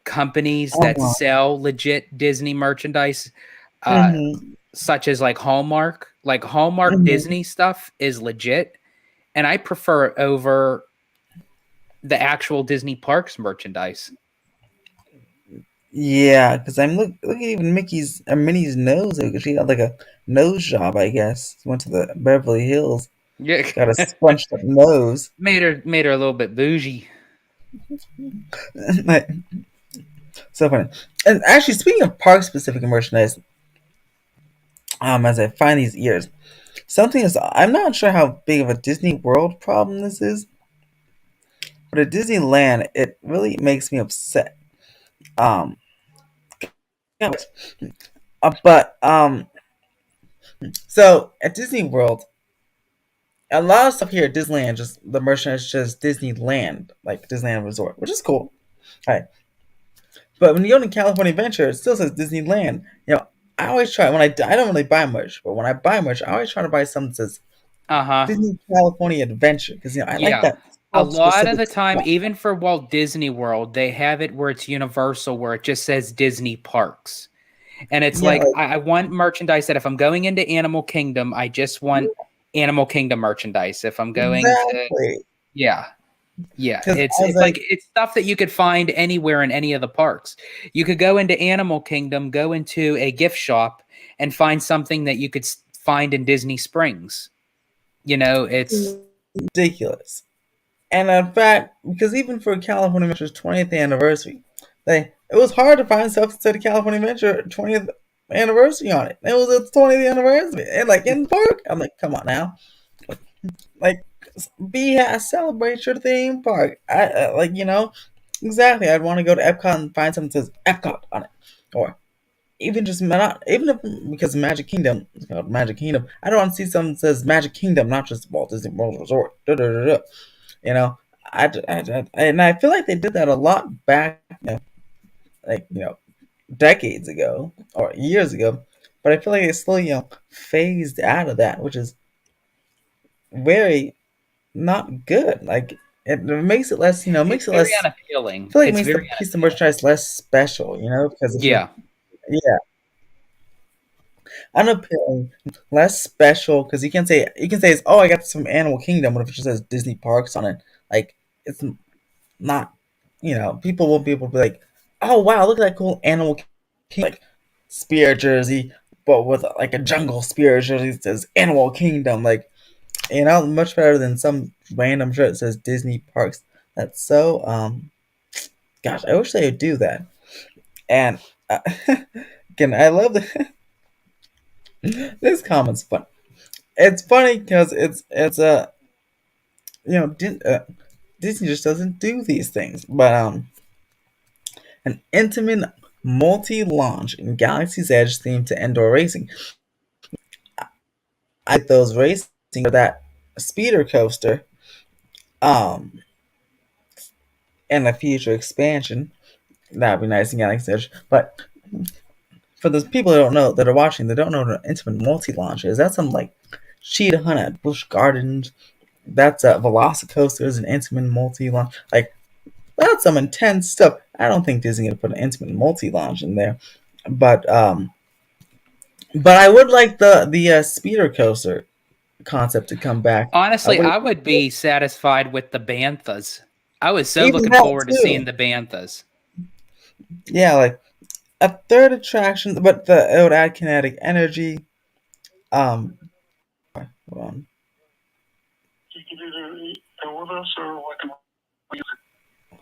companies that
oh,
sell legit Disney merchandise, uh,
hmm
such as like Hallmark. Like Hallmark
hmm
Disney stuff is legit, and I prefer it over the actual Disney parks merchandise.
Yeah, because I'm look at even Mickey's or Minnie's nose. She got like a nose job, I guess. Went to the Beverly Hills,
Yeah,
got a scrunched up nose.
made her a little bit bougie.
Like, so funny. And actually, speaking of park specific merchandise, as I find these ears, something is I'm not sure how big of a Disney World problem this is, but at Disneyland, it really makes me upset. Um, but so at Disney World, a lot of stuff here at Disneyland, just the merchandise is just Disneyland, like Disneyland Resort, which is cool. All right, but when you go to California Adventure, it still says Disneyland. I always try when I don't really buy much, but when I buy much, I always try to buy something that says
Uh-huh.
Disney California Adventure because I like
Yeah.
that
A lot of
specific
the time,
stuff.
even for Walt Disney World, they have it where it's universal, where it just says Disney Parks. And it's
Yeah,
like
like
I want merchandise that if I'm going into Animal Kingdom, I just want Animal Kingdom merchandise. If I'm going to
exactly.
yeah. Yeah,
Because
it's
I was
it's like
like,
it's stuff that you could find anywhere in any of the parks. You could go into Animal Kingdom, go into a gift shop and find something that you could find in Disney Springs. It's
ridiculous. And in fact, because even for California Adventure's 20th anniversary, it was hard to find stuff that said California Adventure 20th anniversary on it. It was its 20th anniversary, and like in the park, I'm like, come on now, like celebrate your theme park. Exactly. I'd want to go to Epcot and find something that says Epcot on it, or even just not even if because Magic Kingdom it's called Magic Kingdom. I don't want to see something that says Magic Kingdom, not just Walt Disney World Resort. Da, da, da, da. You know, and I feel like they did that a lot back, like decades ago or years ago. But I feel like it's slowly, phased out of that, which is very not good. Like it makes it less,
it's
makes it
very
less. I
unappealing.
feel like it
It's
makes the
very
piece of
unappealing.
merchandise less special, because if you,
Yeah.
yeah, unappealing, less special, because you can say it's I got this from Animal Kingdom, but if it just says Disney Parks on it, like it's not, people won't be able to be like, oh wow, look at that cool Animal Kingdom like spear jersey, but with like a jungle spear jersey that says Animal Kingdom, like much better than some random shirt that says Disney Parks. That's so gosh, I wish they would do that. And again, I love this comment's fun. It's funny because it's Disney just doesn't do these things, but an intimate multi-launch in Galaxy's Edge themed to indoor racing. I like those racing for that speeder coaster, um, and a future expansion. That'd be nice in Galaxy's Edge. But for those people that don't know that are watching, that don't know what an intimate multi-launch is, that's some like Cheetah Hunt at Busch Gardens. That's a Velocicoaster is an intimate multi-launch. Like that's some intense stuff. I don't think Disney gonna put an intimate multi-launch in there, but I would like the speeder coaster concept to come back. I
Honestly,
would
I would be satisfied with the Banthas. I was so
even
looking
that
forward to seeing
too.
the Banthas.
Yeah, like a third attraction, but it would add kinetic energy. Um, hold on,
You can either eat and with us or like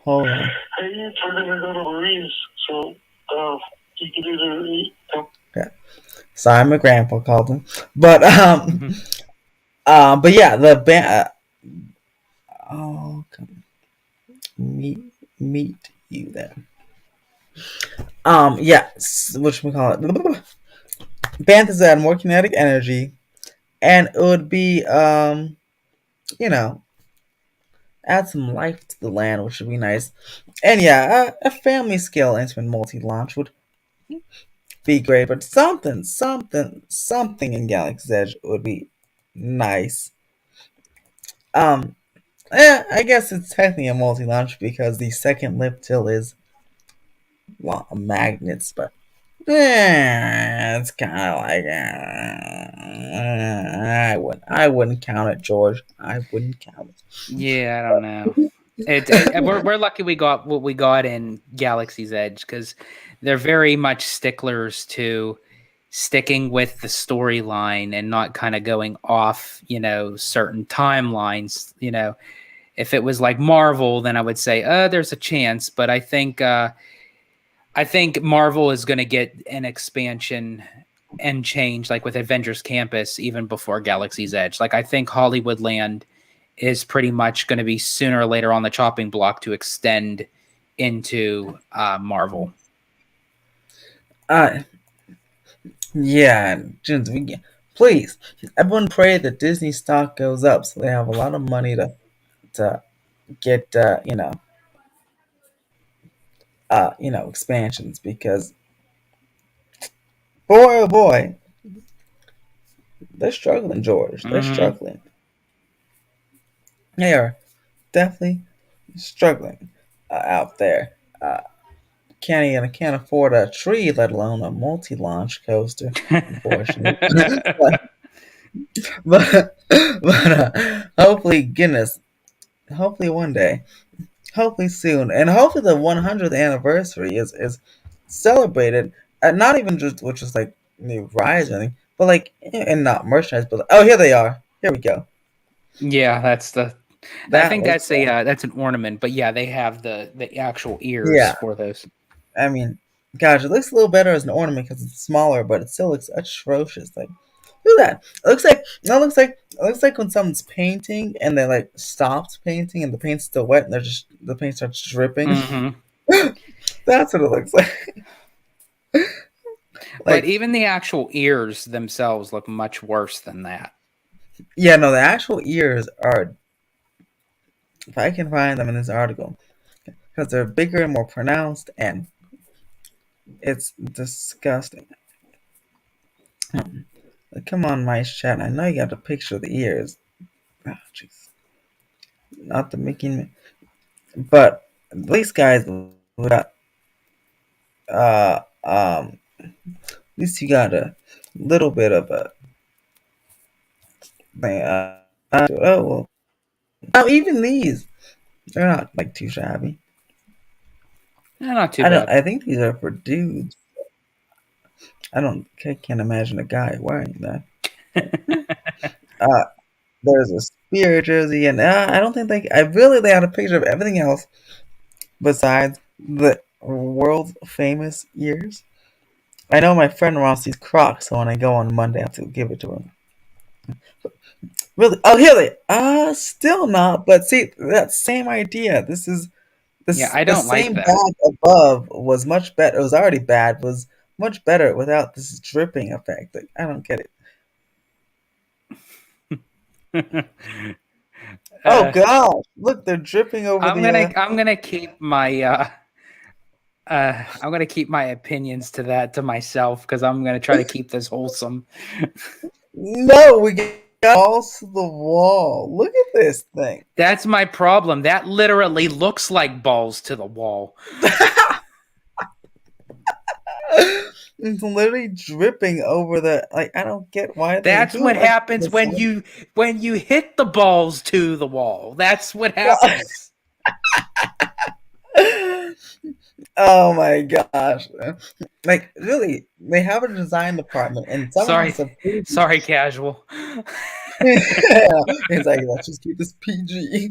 hold on.
hey, we're gonna go to Marie's, so you can either eat and
Yeah, sorry, my grandpa called him, but
Mhm.
but yeah, the band. Oh, come meet you there. Yeah, which we call it. Banthas add more kinetic energy, and it would be you know, add some life to the land, which would be nice. And yeah, a family scale instrument multi launch would be great, but something in Galaxy's Edge would be nice. Um, I guess it's technically a multi launch because the second lip till is magnets, but it's kind of like I wouldn't count it, George. I wouldn't count it.
Yeah, I don't know. We're lucky we got what we got in Galaxy's Edge because they're very much sticklers to sticking with the storyline and not kind of going off, certain timelines. If it was like Marvel, then I would say, there's a chance. But I think Marvel is going to get an expansion and change, like with Avengers Campus, even before Galaxy's Edge. Like I think Hollywoodland is pretty much going to be sooner or later on the chopping block to extend into Marvel.
Yeah, please, everyone pray that Disney stock goes up so they have a lot of money to get expansions because boy oh boy, they're struggling, George. They're struggling. They are definitely struggling out there. Can't afford a tree, let alone a multi-launch coaster. Unfortunately, but hopefully, goodness, hopefully one day, hopefully soon, and hopefully the 100th anniversary is celebrated. Not even just which is like new rides or anything, but like and not merchandise. But oh, here they are. Here we go.
Yeah, that's the. I
That
think
looks
that's an ornament, but yeah, they have the actual ears
yeah.
for those.
I mean, gosh, it looks a little better as an ornament because it's smaller, but it still looks atrocious. Like, look at that. It looks like when someone's painting and they like stopped painting and the paint's still wet and the paint starts dripping.
Mm-hmm.
That's what it looks like.
But
Like,
even the actual ears themselves look much worse than that.
yeah, no, the actual ears are. If I can find them in this article, because they're bigger and more pronounced, and it's disgusting. Come on, Mice Chat. I know you got a picture of the ears. Oh, jeez. Not the Mickey. But these guys got at least you got a little bit of a thing. Oh well. Now even these, they're not like too shabby.
Not too
I don't.
bad.
I think these are for dudes. I can't imagine a guy wearing that. Uh, there's a Spirit jersey, and I don't think they. I really they had a picture of everything else besides the world famous ears. I know my friend wants these Crocs, so when I go on Monday, I have to give it to him. Really? Oh, here they. Still not. But see, that same idea. This is
Yeah,
this
I
the
don't like
same
that.
bag above was much better. It was already bad. Was much better without this dripping effect. Like, I don't get it. Oh
uh,
gosh! Look, they're dripping over
I'm
the.
gonna I'm gonna keep my I'm gonna keep my opinions to myself because I'm gonna try to keep this wholesome.
No, we got balls to the wall. Look at this thing.
That's my problem. That literally looks like balls to the wall.
It's literally dripping over the. Like, I don't get why they
That's
do it
what
like
happens
this.
when you hit the balls to the wall. That's what happens.
Oh my gosh! Like, really, they have a design department, and someone
Sorry,
has to approve.
sorry, casual.
It's like let's just keep this PG.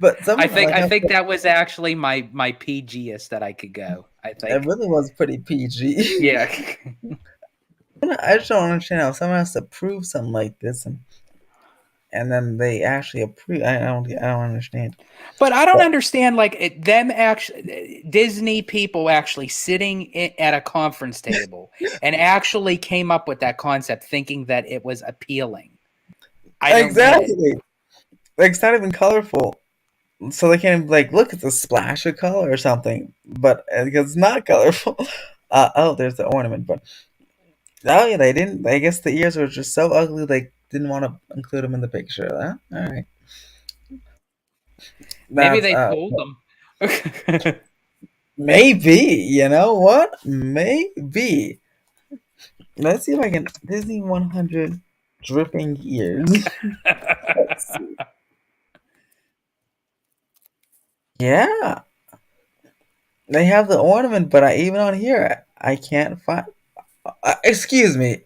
But
I
someone
think
like
I
has
think
to,
that was actually my PGest that I could go. I
it
think.
really was pretty PG.
Yeah.
I just don't understand how someone has to prove something like this, and then they actually approve. I don't understand.
But I don't
But
understand like them actually Disney people actually sitting at a conference table and actually came up with that concept thinking that it was appealing. I don't get it.
exactly, like it's not even colorful. So they can't like look. It's a splash of color or something, but because it's not colorful. Oh, there's the ornament, but oh yeah, they didn't. I guess the ears were just so ugly they didn't want to include them in the picture. Huh? All right,
Maybe
that's
they told them.
maybe. You know what? Maybe. Let's see if I can Disney 100 dripping ears. Let's see. Yeah, they have the ornament, but even on here, I can't find. Excuse me.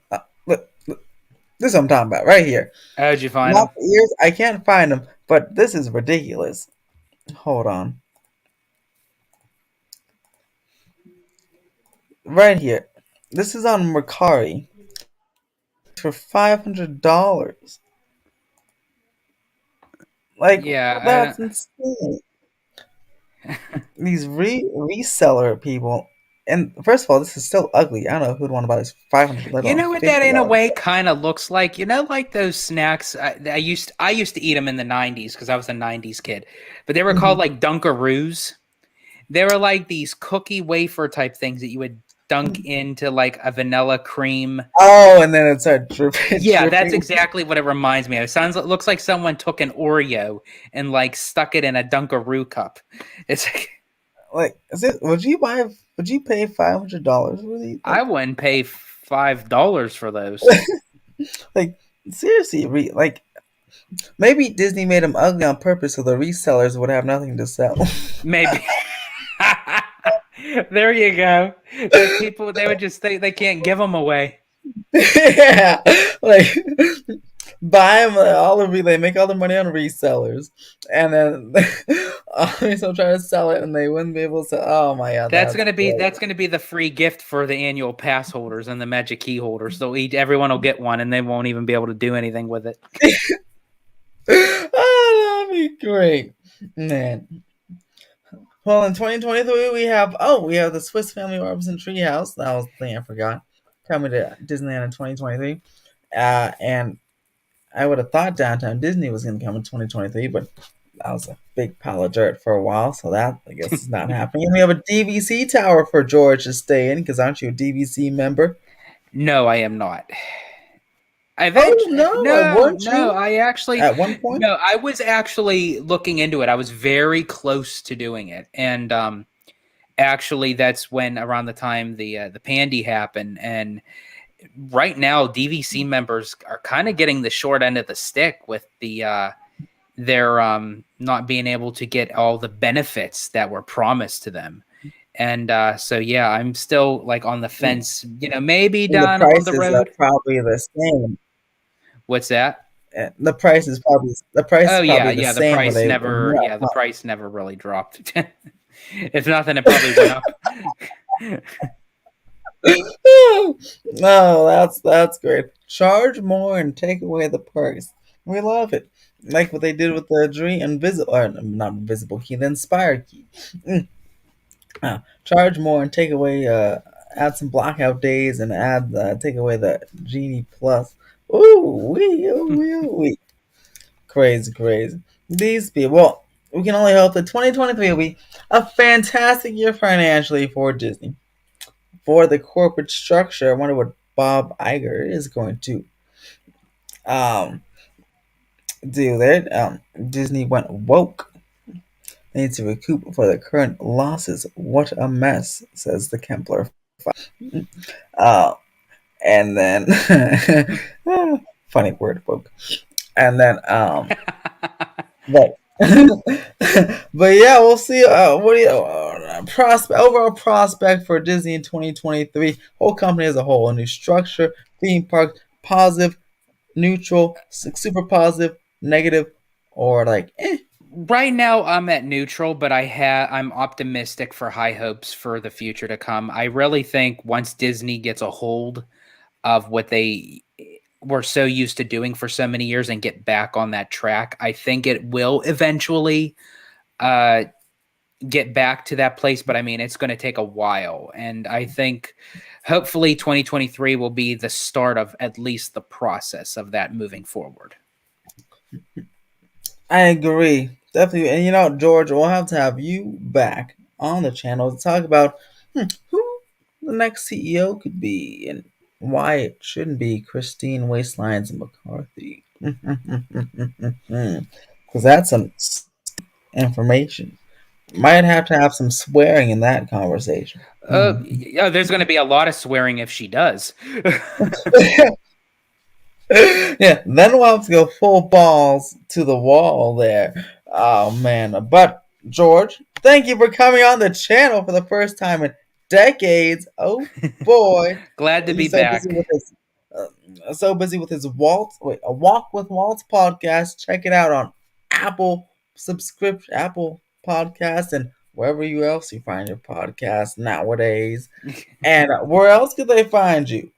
Look, this is what I'm talking about right here.
How'd you find
Not
them?
the ears. I can't find them, but this is ridiculous. Hold on. Right here. This is on Mercari for $500. Like,
Yeah,
that's insane. These reseller people, and first of all, this is still ugly. I don't know who'd want to buy this 500, let
you
alone
know what that in a
$50.
way kind of looks like. You know, like those snacks. I used to eat them in the '90s because I was a '90s kid, but they were called
Mhm.
like Dunkaroos. They were like these cookie wafer type things that you would dunk into like a vanilla cream.
Oh, and then it started dripping,
Yeah, that's
dripping.
exactly what it reminds me of. It looks like someone took an Oreo and like stuck it in a Dunkaroo cup. It's like
Like, is it? Would you buy? Would you pay $500? Really?
I
Like,
wouldn't pay $5 for those.
like seriously? Like, maybe Disney made them ugly on purpose so the resellers would have nothing to sell.
Maybe. There you go. The people they would just they can't give them away.
Yeah, like buy them all they make all the money on resellers, and then so try to sell it, and they wouldn't be able to. Oh my god,
That's
that's
gonna be
great.
that's gonna be the free gift for the annual pass holders and the magic key holders. Everyone will get one, and they won't even be able to do anything with it.
Oh, that'd be great, man. Well, in 2023, we have the Swiss Family Robinson Treehouse. That was the thing I forgot. Coming to Disneyland in 2023, and I would have thought Downtown Disney was going to come in 2023, but that was a big pile of dirt for a while, so that I guess is not happening. And we have a DVC tower for George to stay in, because aren't you a DVC member?
No, I am not. I
Oh
eventually
no,
no,
weren't
no,
you
I actually
at one point?
no, I was actually looking into it. I was very close to doing it. And actually that's when around the time the pandy happened. And right now DVC members are kind of getting the short end of the stick with their not being able to get all the benefits that were promised to them. And so yeah, I'm still like on the
And
fence, maybe
the
down on the
prices are
road.
probably the same.
What's that?
The price
Oh
is
yeah,
probably the
yeah. The
same when
price
they
never,
went up.
yeah, the price never really dropped. If nothing, it probably went up.
Oh, that's great. Charge more and take away the price. We love it. Like what they did with the Dream Invisible, or not Invisible Key, the Inspire Key. Mm. Charge more and take away, add some blackout days and take away the Genie Plus. Ooh wee. Crazy, crazy. These people, well, we can only hope that 2023 will be a fantastic year financially for Disney. For the corporate structure, I wonder what Bob Iger is going to um, do there. Disney went woke. They need to recoup for the current losses. What a mess, says the Kempler. Uh, and then, funny word, woke. And then, but, but yeah, we'll see. What do you overall prospect for Disney in 2023? Whole company as a whole, a new structure, theme park, positive, neutral, super positive, negative, or like eh.
Right now, I'm at neutral, but I'm optimistic for high hopes for the future to come. I really think once Disney gets a hold of what they were so used to doing for so many years and get back on that track, I think it will eventually uh, get back to that place. But I mean, it's going to take a while, and I think hopefully 2023 will be the start of at least the process of that moving forward.
I agree, definitely. And George, we'll have to have you back on the channel to talk about who the next CEO could be and why it shouldn't be Christine Waistlines and McCarthy. Because that's some information. Might have to have some swearing in that conversation.
Yeah, there's going to be a lot of swearing if she does.
Yeah, then we'll have to go full balls to the wall there. Oh man, but George, thank you for coming on the channel for the first time in decades. Oh boy,
Glad to be
he's so busy
back.
with his a Walk with Walt's podcast. Check it out on Apple Podcast, and wherever you else you find your podcast nowadays. And where else could they find you?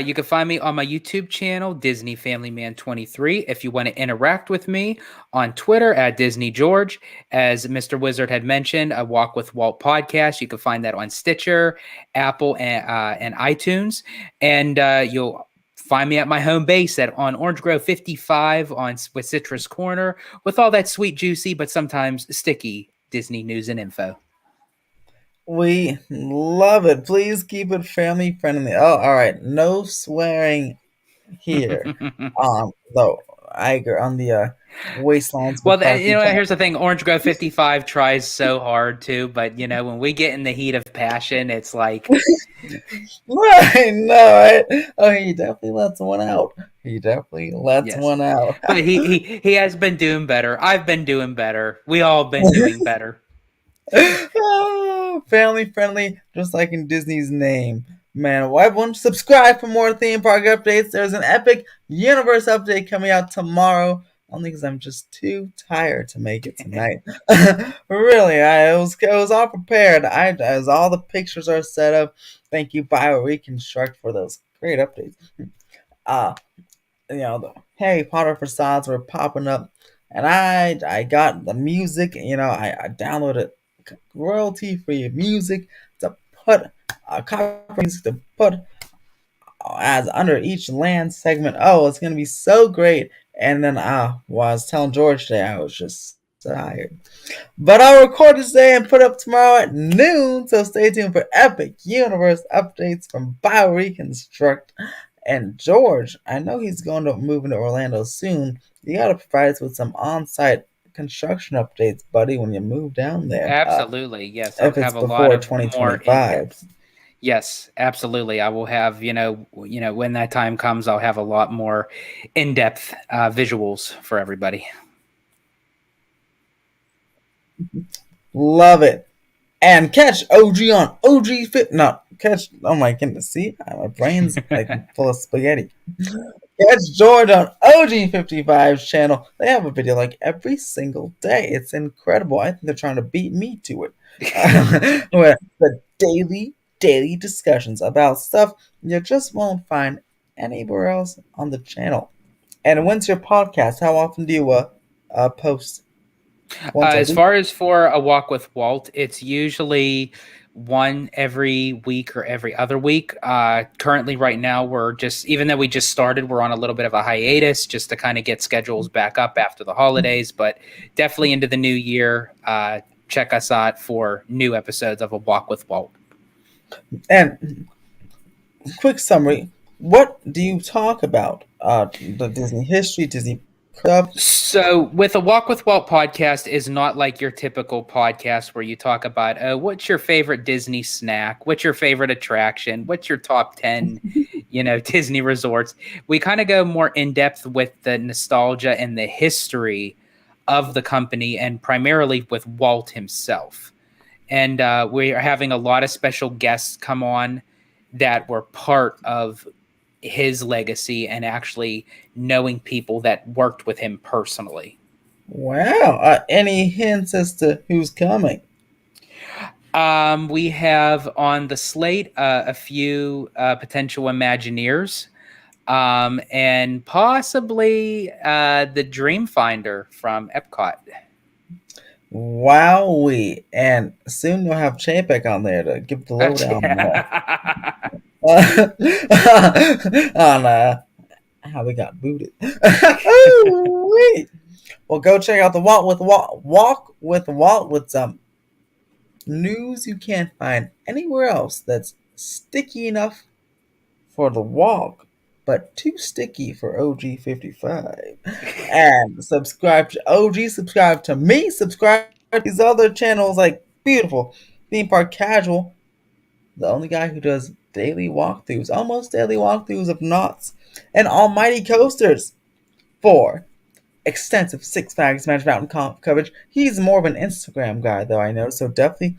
You can find me on my YouTube channel, Disney Family Man 23. If you want to interact with me on Twitter at Disney George, as Mr. Wizard had mentioned, a Walk with Walt podcast. You can find that on Stitcher, Apple, and iTunes. And you'll find me at my home base on Orange Grove 55 with Citrus Corner with all that sweet, juicy, but sometimes sticky Disney news and info.
We love it. Please keep it family friendly. Oh, all right. No swearing here. Though Iger on the wastelands.
Well, here's the thing. Orange Grove 55 tries so hard too, but when we get in the heat of passion, it's like
I know, right? Oh, he definitely lets one out. He definitely lets
yes.
one out.
But he has been doing better. I've been doing better. We all been doing better.
Oh, family friendly, just like in Disney's name. Man, well, everyone subscribe for more theme park updates. There's an epic universe update coming out tomorrow. Only because I'm just too tired to make it tonight. Really, I was all prepared. As all the pictures are set up. Thank you, Bio Reconstruct, for those great updates. The Harry Potter facades were popping up, and I got the music. I downloaded royalty free music to put copies to put as under each land segment. Oh, it's gonna be so great. And then while I was telling George today, I was just tired. But I'll record this day and put up tomorrow at noon. So stay tuned for epic universe updates from BioReconstruct. And George, I know he's going to move into Orlando soon. You got to provide us with some on-site construction updates, buddy, when you move down there.
Absolutely, yes.
If it's before 2025.
Yes, absolutely. I will have, when that time comes, I'll have a lot more in-depth visuals for everybody.
Love it. And catch OG on OG Fit. No, catch. Oh my goodness. See, my brain's like full of spaghetti. Catch George on OG55's channel. They have a video like every single day. It's incredible. I think they're trying to beat me to it. Where the daily discussions about stuff you just won't find anywhere else on the channel. And when's your podcast? How often do you post?
As far as for a Walk with Walt, it's usually one every week or every other week. Currently, right now, even though we just started, we're on a little bit of a hiatus just to kind of get schedules back up after the holidays. But definitely into the new year, check us out for new episodes of A Walk with Walt.
And quick summary, what do you talk about? The Disney history, Disney stuff?
So with a Walk with Walt podcast is not like your typical podcast where you talk about, what's your favorite Disney snack? What's your favorite attraction? What's your top 10, Disney resorts? We kind of go more in depth with the nostalgia and the history of the company and primarily with Walt himself. And we are having a lot of special guests come on that were part of his legacy and actually knowing people that worked with him personally.
Wow. Any hints as to who's coming?
We have on the slate a few potential Imagineers and possibly the Dreamfinder from Epcot.
Wowee. And soon you'll have Chapek on there to give the lowdown on how we got booted. Well, go check out the Walk with Walt with some news you can't find anywhere else that's sticky enough for the walk, but too sticky for OG55. And subscribe to OG, subscribe to me, subscribe to these other channels like Beautiful Theme Park Casual, the only guy who does almost daily walkthroughs of Knott's, and Almighty Coasters for extensive Six Flags Magic Mountain coverage. He's more of an Instagram guy, though, I know, so definitely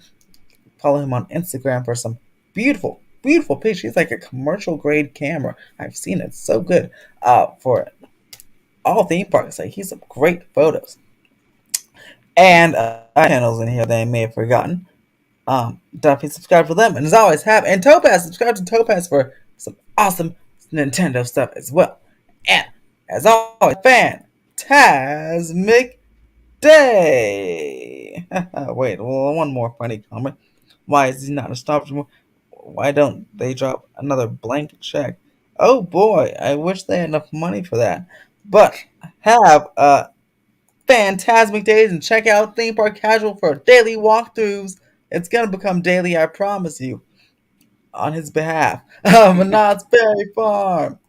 follow him on Instagram for some beautiful, beautiful pictures. He's like a commercial grade camera. I've seen it. So good for all theme parks. Like, he's some great photos. And channels in here that I may have forgotten. Definitely subscribe for them. And as always, and Topaz, subscribe to Topaz for some awesome Nintendo stuff as well. And as always, Fantasmic Day. Wait, well, one more funny comment. Why is he not a stop? Why don't they drop another blank check? Oh boy, I wish they had enough money for that. But have Fantasmic Days and check out Theme Park Casual for daily walkthroughs. It's gonna become daily, I promise you, on his behalf. Knott's Berry Farm.